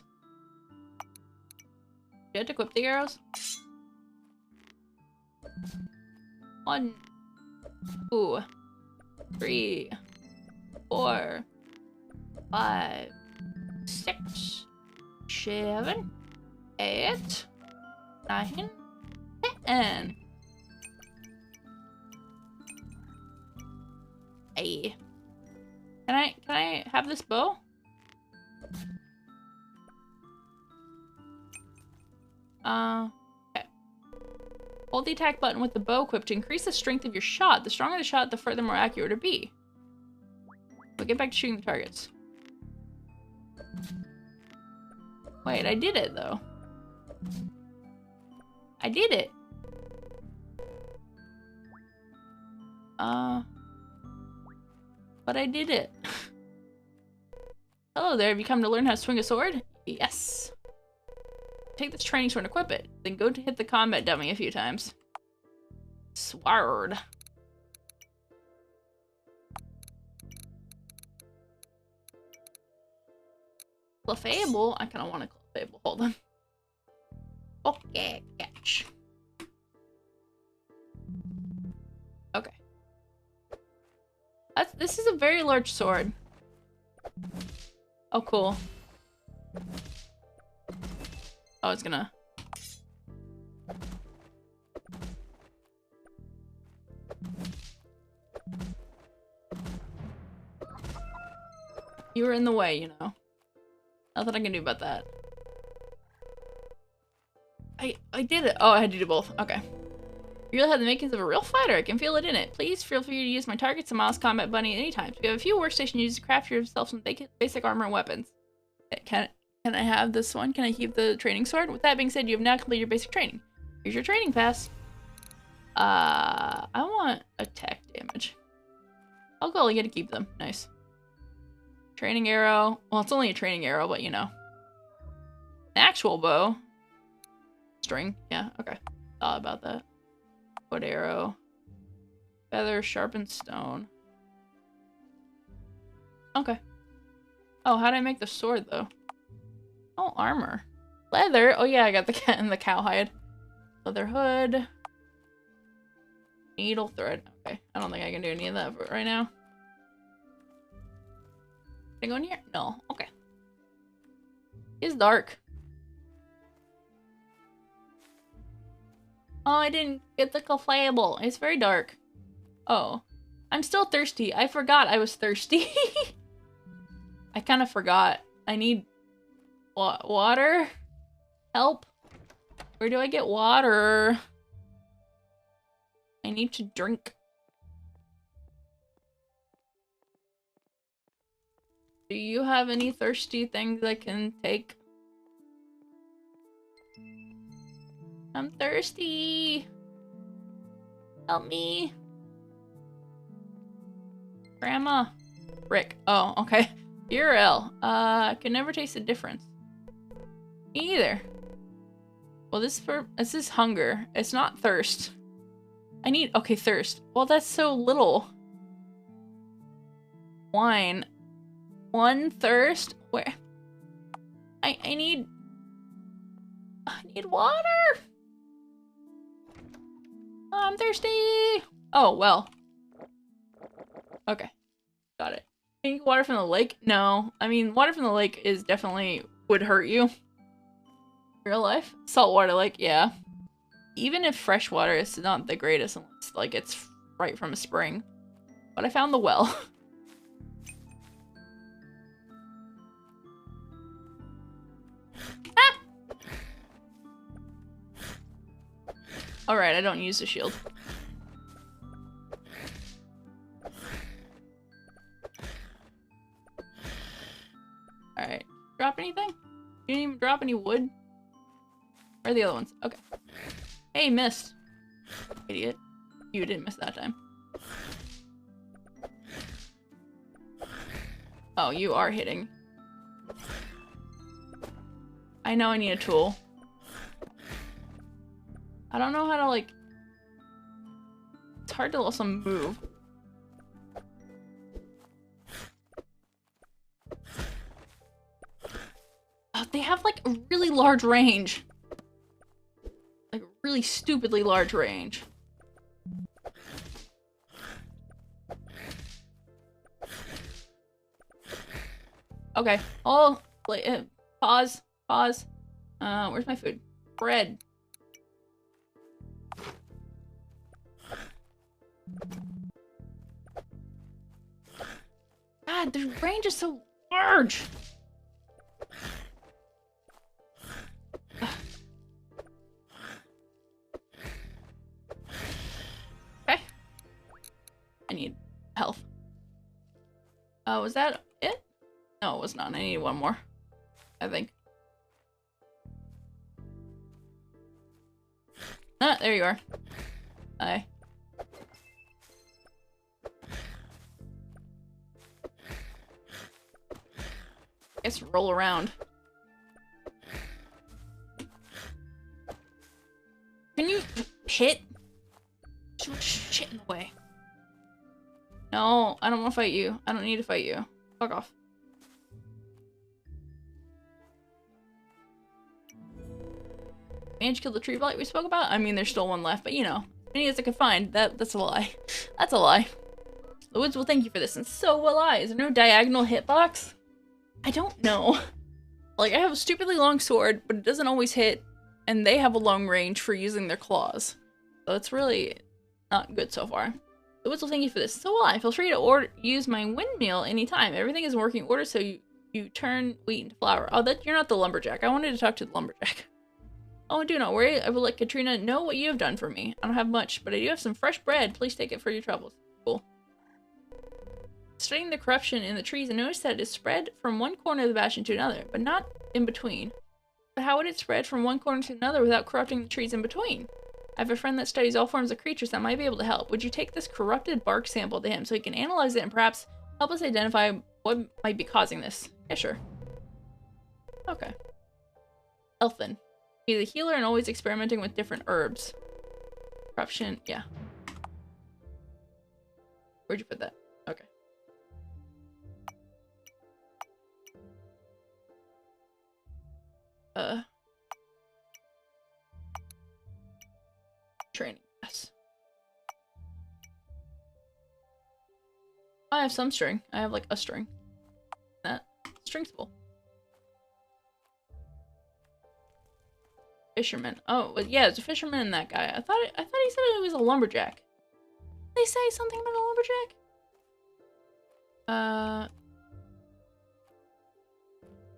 Do you have to equip the arrows? 1, 2, 3, 4, 5, 6, 7, 8, 9, 10. Hey. Can I have this bow? Okay. Hold the attack button with the bow equipped to increase the strength of your shot. The stronger the shot, the further more accurate it'll be. But get back to shooting the targets. Wait, I did it though. I did it. But I did it. Hello there, have you come to learn how to swing a sword? Yes. Take this training sword and equip it. Then go to hit the combat dummy a few times. Sword. Clefable? I kinda want a clefable. Hold on. Okay, catch. Okay. This is a very large sword. Oh, cool. Oh, it's gonna... You were in the way, you know. Nothing I can do about that. I did it. Oh, I had to do both. Okay. You really have the makings of a real fighter. I can feel it in it. Please feel free to use my targets and Miles Combat Bunny at any time. We have a few workstations used to craft yourself some basic armor and weapons. Can I have this one? Can I keep the training sword? With that being said, you have now completed your basic training. Here's your training pass. I want attack damage. I'll go get to keep them. Nice. Training arrow. Well, it's only a training arrow, but you know. An actual bow. String. Yeah, okay. Thought about that. Wood arrow. Feather, sharpened stone. Okay. Oh, how did I make the sword, though? Oh, armor. Leather? Oh, yeah, I got the cat and the cowhide. Leather hood. Needle thread. Okay, I don't think I can do any of that right now. Can I go in here? No. Okay. It's dark. Oh, I didn't get the inflatable. It's very dark. Oh. I'm still thirsty. I forgot I was thirsty. I kind of forgot. I need water? Help. Where do I get water? I need to drink. Do you have any thirsty things I can take? I'm thirsty. Help me. Grandma. Rick. Oh, okay. URL. Can never taste the difference. Me either. Well, this is hunger. It's not thirst. I need, okay, thirst. Well, that's so little. Wine. One thirst? Where? I need water! I'm thirsty! Oh, well. Okay. Got it. Can you get water from the lake? No. I mean, water from the lake is definitely would hurt you. Real life? Saltwater lake, yeah. Even if fresh water is not the greatest unless, like, it's right from a spring. But I found the well. Ah! Alright, I don't use the shield. Alright. Drop anything? You didn't even drop any wood? Where are the other ones? Okay. Hey, missed. Idiot. You didn't miss that time. Oh, you are hitting. I know I need a tool. I don't know how to, like... It's hard to also move. Oh, they have, like, a really large range. Like, really stupidly large range. Okay. Oh, pause. Pause. Where's my food? Bread. God, the range is so large. Okay. I need health. Was that it? No, it was not. I need one more. I think. Ah, there you are. Hi. I guess roll around. Can you hit? Too much shit in the way. No, I don't want to fight you. I don't need to fight you. Fuck off. Managed to kill the tree blight we spoke about? I mean, there's still one left, but you know. As many as I could find. That's a lie. That's a lie. The woods will thank you for this, and so will I. Is there no diagonal hitbox? I don't know. Like, I have a stupidly long sword, but it doesn't always hit, and they have a long range for using their claws. So it's really not good so far. The woods will thank you for this. So will I. Feel free to use my windmill anytime. Everything is in working order, so you turn wheat into flour. Oh, you're not the lumberjack. I wanted to talk to the lumberjack. Oh, do not worry. I will let Katrina know what you have done for me. I don't have much, but I do have some fresh bread. Please take it for your troubles. Cool. Studying the corruption in the trees, I noticed that it is spread from one corner of the bastion to another, but not in between. But how would it spread from one corner to another without corrupting the trees in between? I have a friend that studies all forms of creatures that might be able to help. Would you take this corrupted bark sample to him so he can analyze it and perhaps help us identify what might be causing this? Yeah, sure. Okay. Elfin. He's a healer and always experimenting with different herbs. Corruption, yeah. Where'd you put that? Okay. Training, yes. I have some string. I have like a string. That string's full. Fisherman. Oh, but yeah, it's a fisherman and that guy. I thought he said it was a lumberjack. Did they say something about a lumberjack?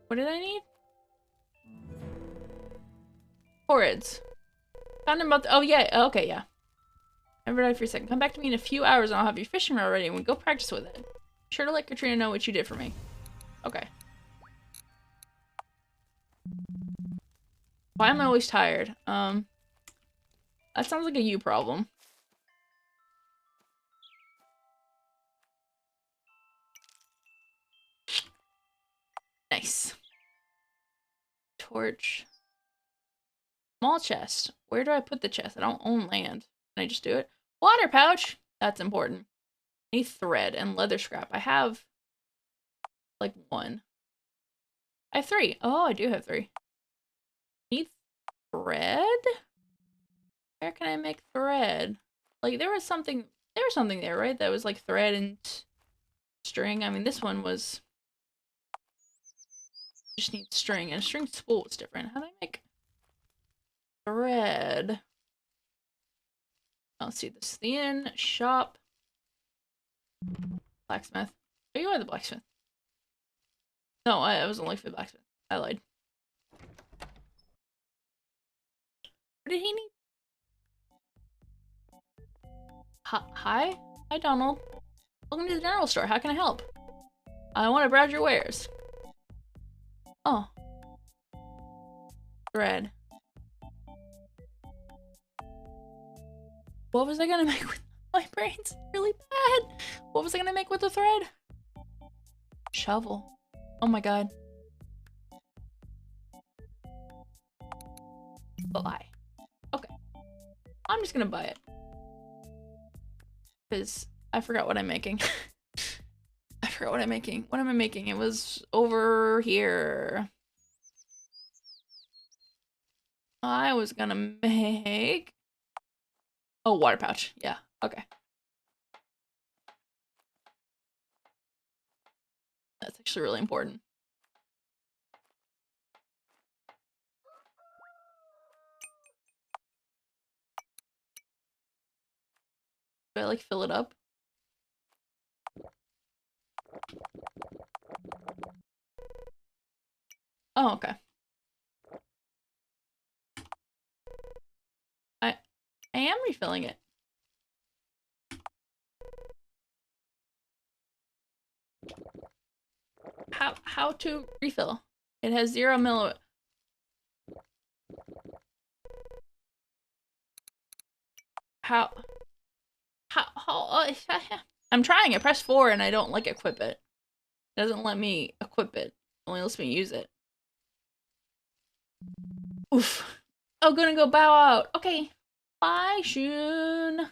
What did I need? Horrids. Found him about oh yeah, okay, yeah. Never died for a second. Come back to me in a few hours and I'll have your fisherman already and we go practice with it. Be sure to let Katrina know what you did for me. Okay. Why am I always tired? That sounds like a you problem. Nice. Torch. Small chest. Where do I put the chest? I don't own land. Can I just do it? Water pouch! That's important. I need thread and leather scrap. I have like 1. I have 3. Oh, I do have 3. Need thread? Where can I make thread? Like there was something there, right? That was like thread and string. I mean, this one was just need string, and string spool was different. How do I make thread? Let's see, this is the inn, shop, blacksmith. Oh, you are the blacksmith. No, I was only for the blacksmith. I lied. What did he need? Hi? Hi, Donald. Welcome to the general store. How can I help? I want to browse your wares. Oh. Thread. What was I gonna make with my brain's really bad? What was I gonna make with the thread? Shovel. Oh my god. Buy. Okay. I'm just gonna buy it. Because I forgot what I'm making. I forgot what I'm making. What am I making? It was over here. I was gonna make... Oh, water pouch. Yeah, okay. That's actually really important. Do I like fill it up? Oh, okay. I am refilling it. How to refill? It has 0 milli. I'm trying. I press 4 and I don't like equip it. It doesn't let me equip it. It only lets me use it. Oof. Oh, gonna go bow out. Okay. Bye, Shun.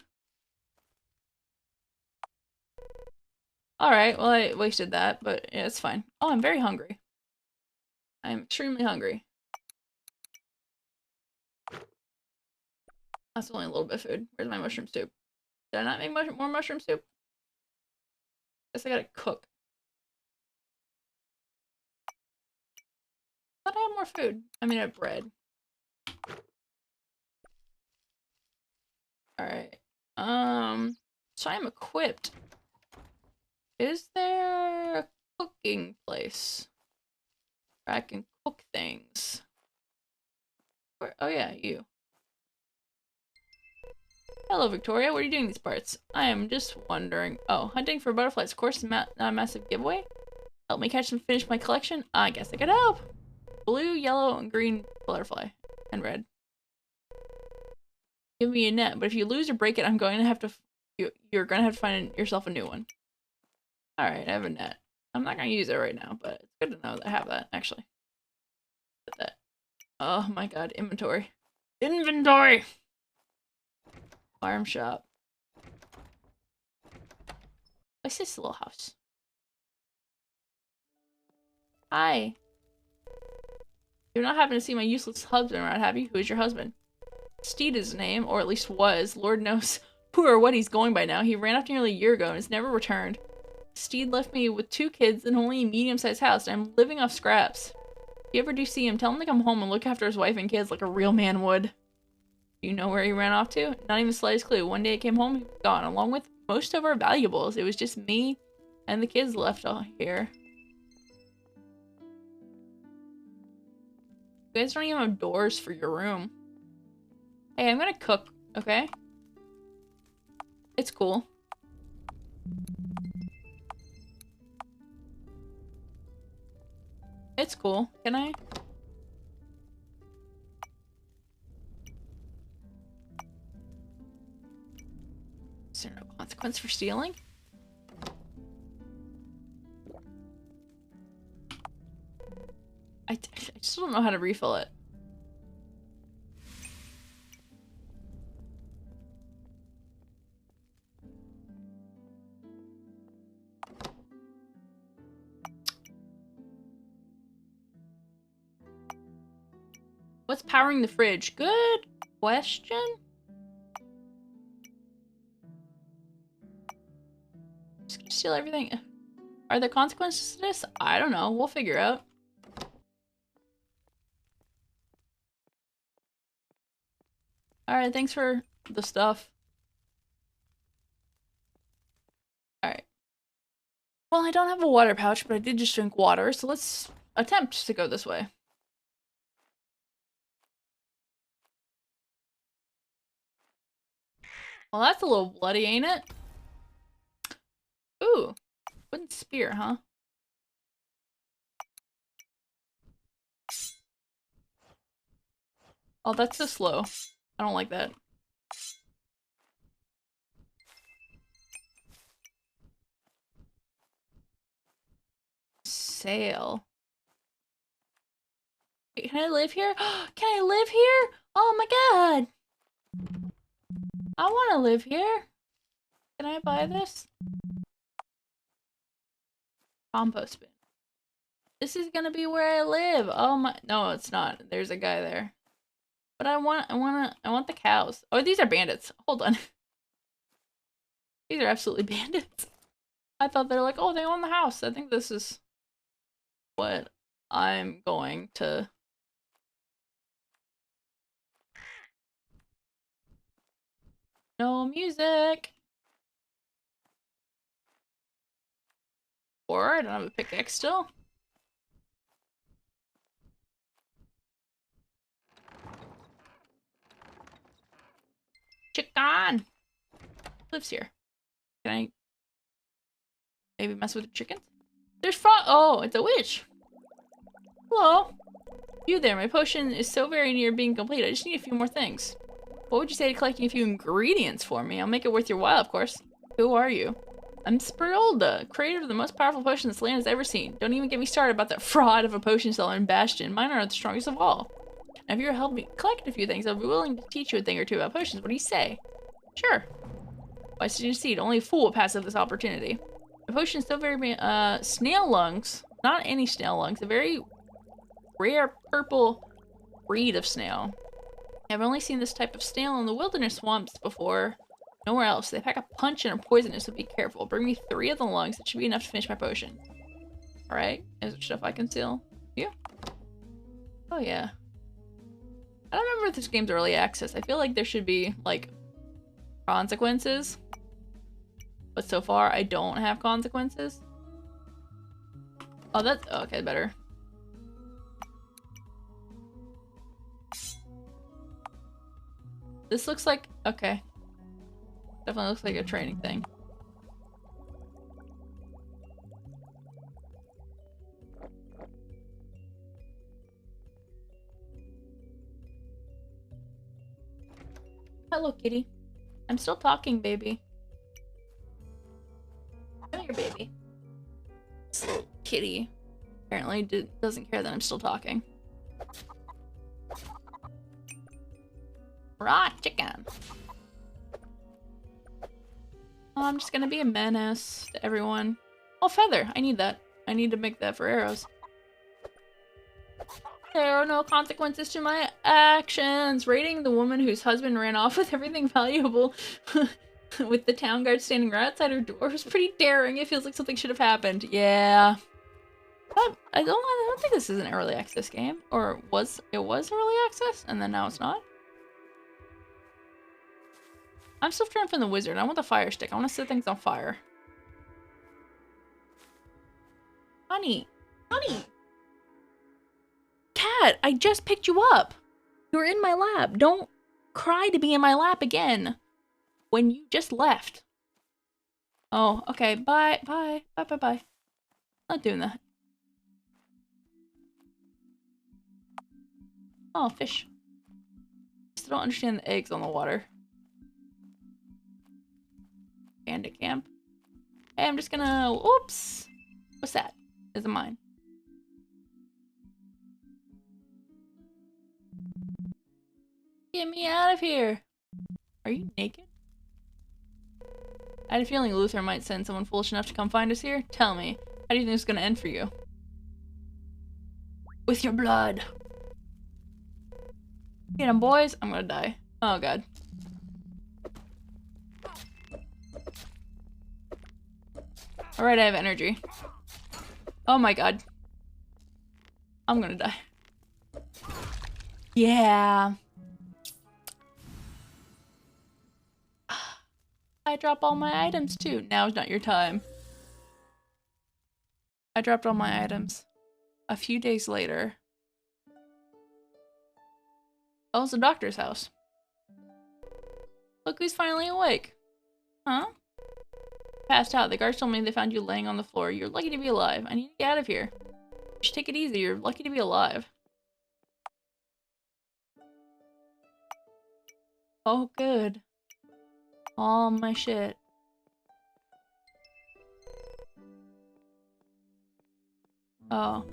Alright, well I wasted that, but yeah, it's fine. Oh, I'm very hungry. I'm extremely hungry. That's only a little bit of food. Where's my mushroom soup? Did I not make more mushroom soup? Guess I gotta cook. I thought I had more food. I mean, I have bread. Alright. So I'm equipped. Is there a cooking place where I can cook things? Where, oh yeah, you. Hello, Victoria. What are you doing in these parts? I am just wondering. Oh, hunting for butterflies. Of course, not a massive giveaway. Help me catch and finish my collection? I guess I could help. Blue, yellow, and green butterfly. And red. Give me a net, but if you lose or break it, I'm going to have to... You're going to have to find yourself a new one. Alright, I have a net. I'm not going to use it right now, but it's good to know that I have that, actually. Put that. Oh my god, inventory. Inventory! Farm shop. What's this little house? Hi. You're not happen to see my useless husband around, have you? Who is your husband? Steed is his name, or at least was. Lord knows who or what he's going by now. He ran off nearly a year ago and has never returned. Steed left me with 2 kids and only a medium-sized house, and I'm living off scraps. If you ever do see him, tell him to come home and look after his wife and kids like a real man would. Do you know where he ran off to? Not even the slightest clue. One day he came home, he was gone, along with most of our valuables. It was just me and the kids left here. You guys don't even have doors for your room. Hey, I'm gonna cook, okay? It's cool. It's cool. Can I? Is there no consequence for stealing? I just don't know how to refill it. What's powering the fridge? Good question. Just gonna steal everything. Are there consequences to this? I don't know. We'll figure out. Alright, thanks for the stuff. Alright. Well, I don't have a water pouch, but I did just drink water, so let's attempt to go this way. Well, that's a little bloody, ain't it? Ooh. Wooden spear, huh? Oh, that's so slow. I don't like that. Sail. Wait, can I live here? Can I live here? Oh my god! I want to live here. Can I buy this? Compost bin. This is gonna be where I live. Oh my, no, it's not. There's a guy there. But I want the cows. Oh, these are bandits. Hold on. These are absolutely bandits. I thought they're like, oh, they own the house. I think this is what I'm going to. No music. Or I don't have a pickaxe still. Chicken lives here. Can I maybe mess with the chickens? There's frog. Oh, it's a witch. Hello. You there. My potion is so very near being complete. I just need a few more things. What would you say to collecting a few ingredients for me? I'll make it worth your while, of course. Who are you? I'm Spirolda, creator of the most powerful potion this land has ever seen. Don't even get me started about that fraud of a potion seller in Bastion. Mine are the strongest of all. Now, if you help me collect a few things, I'll be willing to teach you a thing or two about potions. What do you say? Sure. Why should you succeed? Only a fool will pass up this opportunity. The potion is so very snail lungs. Not any snail lungs. A very rare purple breed of snail. I've only seen this type of snail in the wilderness swamps before. Nowhere else. They pack a punch and are poisonous, so be careful. Bring me 3 of the lungs. That should be enough to finish my potion. Alright. Is there stuff I can steal? You? Oh, yeah. I don't remember if this game's early access. I feel like there should be, like, consequences. But so far, I don't have consequences. Oh, that's... okay, better. This looks like... okay. Definitely looks like a training thing. Hello, kitty. I'm still talking, baby. Come here, baby. This little kitty apparently doesn't care that I'm still talking. Raw chicken. Oh, I'm just gonna be a menace to everyone. Oh, feather. I need that. I need to make that for arrows. There are no consequences to my actions. Raiding the woman whose husband ran off with everything valuable with the town guard standing right outside her door was pretty daring. It feels like something should have happened. Yeah. I don't think this is an early access game. Or it was early access, and then now it's not? I'm still trying to find the wizard. I want the fire stick. I want to set things on fire. Honey! Honey! Cat, I just picked you up! You're in my lap. Don't cry to be in my lap again. When you just left. Oh, okay. Bye. Bye. Bye. Bye. Bye. Not doing that. Oh, fish. Still don't understand the eggs on the water. Bandit camp. Hey, I'm just gonna... Oops! What's that? Is it mine? Get me out of here! Are you naked? I had a feeling Luther might send someone foolish enough to come find us here. Tell me, how do you think it's gonna end for you? With your blood! Get him, boys! I'm gonna die. Oh god. Alright, I have energy. Oh my god. I'm gonna die. Yeah. I drop all my items too. Now's not your time. I dropped all my items. A few days later. Oh, it's the doctor's house. Look who's finally awake. Huh? Passed out. The guards told me they found you laying on the floor. You're lucky to be alive. I need to get out of here. Just take it easy. You're lucky to be alive. Oh, good. All my shit. Oh.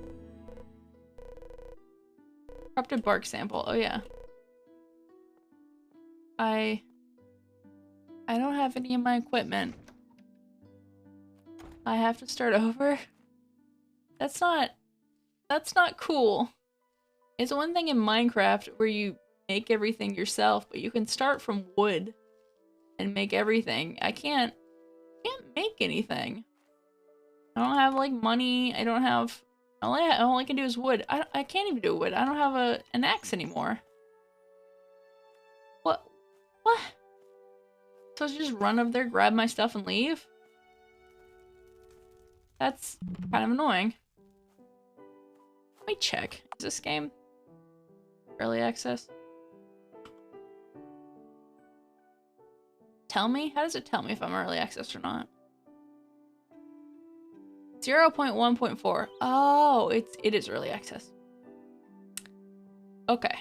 Corrupted bark sample. Oh, yeah. I don't have any of my equipment. I have to start over? That's not cool. It's one thing in Minecraft where you make everything yourself, but you can start from wood and make everything. I can't make anything. I don't have like money. I don't have all I can do is wood. I can't even do wood. I don't have an axe anymore. What? So I just run up there, grab my stuff, and leave? That's kind of annoying. Let me check. Is this game early access? Tell me? How does it tell me if I'm early access or not? 0.1.4. Oh, it is early access. Okay.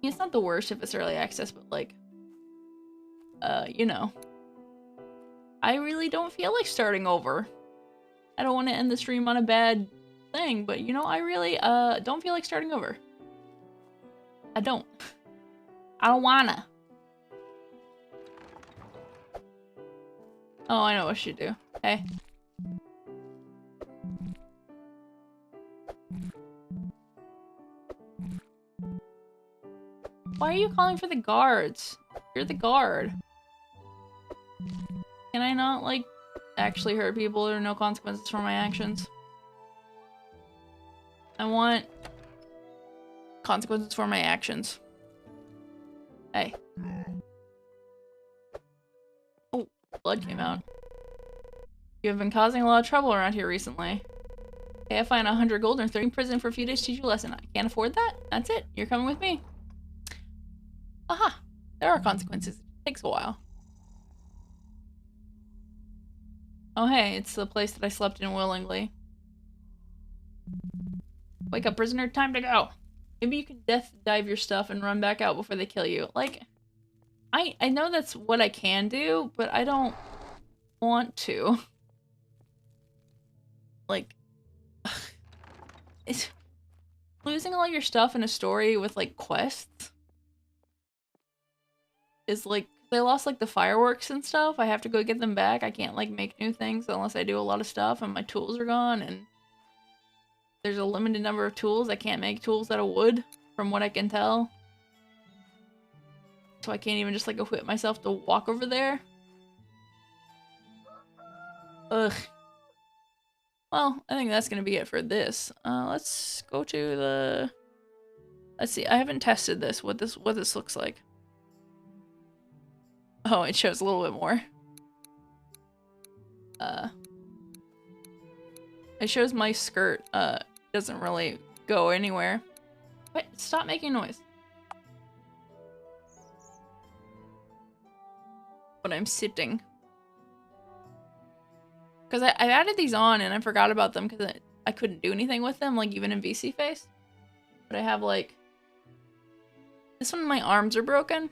It's not the worst if it's early access, but like, you know. I really don't feel like starting over. I don't want to end the stream on a bad thing, but you know, I really, don't feel like starting over. I don't. I don't wanna. Oh, I know what I should do. Hey. Why are you calling for the guards? You're the guard. Can I not, like, actually hurt people? There are no consequences for my actions. I want consequences for my actions. Hey. Oh, blood came out. You have been causing a lot of trouble around here recently. Okay, I find 100 gold and 30 in prison for a few days to teach you a lesson. I can't afford that. That's it. You're coming with me. Aha! There are consequences. It takes a while. Oh hey, it's the place that I slept in willingly. Wake up, prisoner. Time to go. Maybe you can death dive your stuff and run back out before they kill you. Like, I know that's what I can do, but I don't want to. Like, it's losing all your stuff in a story with like quests is like, they lost like the fireworks and stuff. I have to go get them back. I can't like make new things unless I do a lot of stuff, and my tools are gone, and there's a limited number of tools. I can't make tools out of wood from what I can tell. So I can't even just like equip myself to walk over there. Ugh. well, I think that's gonna be it for this. Let's go to the. Let's see. I haven't tested this. What this looks like. Oh, it shows a little bit more. It shows my skirt. Doesn't really go anywhere. Wait, stop making noise. But I'm sitting. Because I added these on and I forgot about them because I couldn't do anything with them, like even in VC face. But I have like... This one, my arms are broken.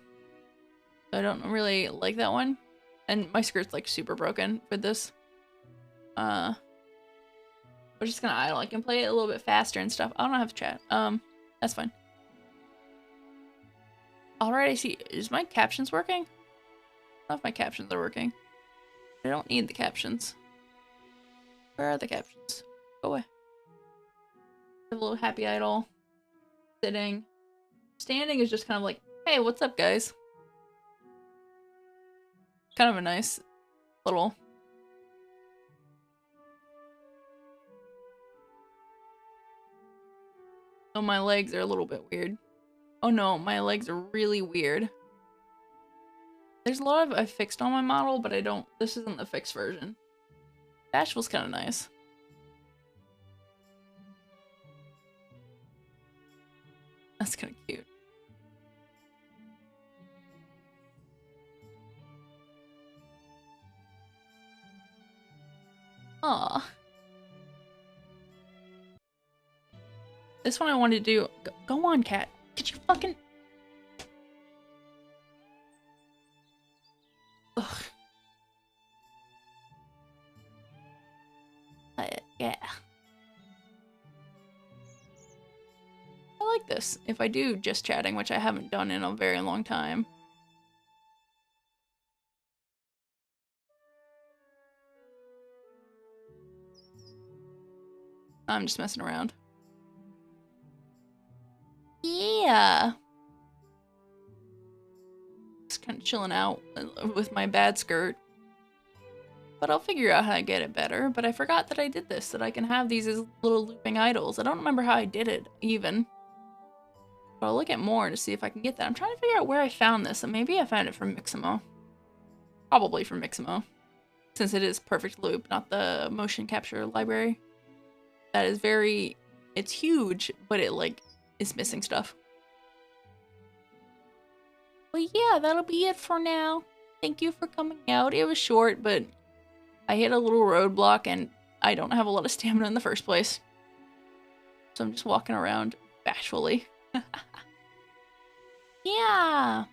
So I don't really like that one. And my skirt's like super broken with this. We're just gonna idle. I can play it a little bit faster and stuff. I don't have to chat. That's fine. Alright, I see. Is my captions working? I don't know if my captions are working. I don't need the captions. Where are the captions? Go away. A little happy idle. Sitting. Standing is just kind of like, hey, what's up, guys? Kind of a nice little... So my legs are a little bit weird. Oh no, my legs are really weird. There's a lot of I fixed on my model, but I don't... This isn't the fixed version. Bashful's kind of nice. That's kind of cute. Aw. This one I wanted to do... Go on, cat. Could you fucking... Ugh. Yeah. I like this. If I do just chatting, which I haven't done in a very long time. I'm just messing around. Yeah. Just kind of chilling out with my bad skirt. But I'll figure out how to get it better. But I forgot that I did this, that I can have these as little looping idols. I don't remember how I did it, even. But I'll look at more to see if I can get that. I'm trying to figure out where I found this, and maybe I found it from Mixamo. Probably from Mixamo. Since it is Perfect Loop, not the motion capture library. That is very... It's huge, but it, like, is missing stuff. Well, yeah, that'll be it for now. Thank you for coming out. It was short, but I hit a little roadblock, and I don't have a lot of stamina in the first place. So I'm just walking around bashfully. Yeah.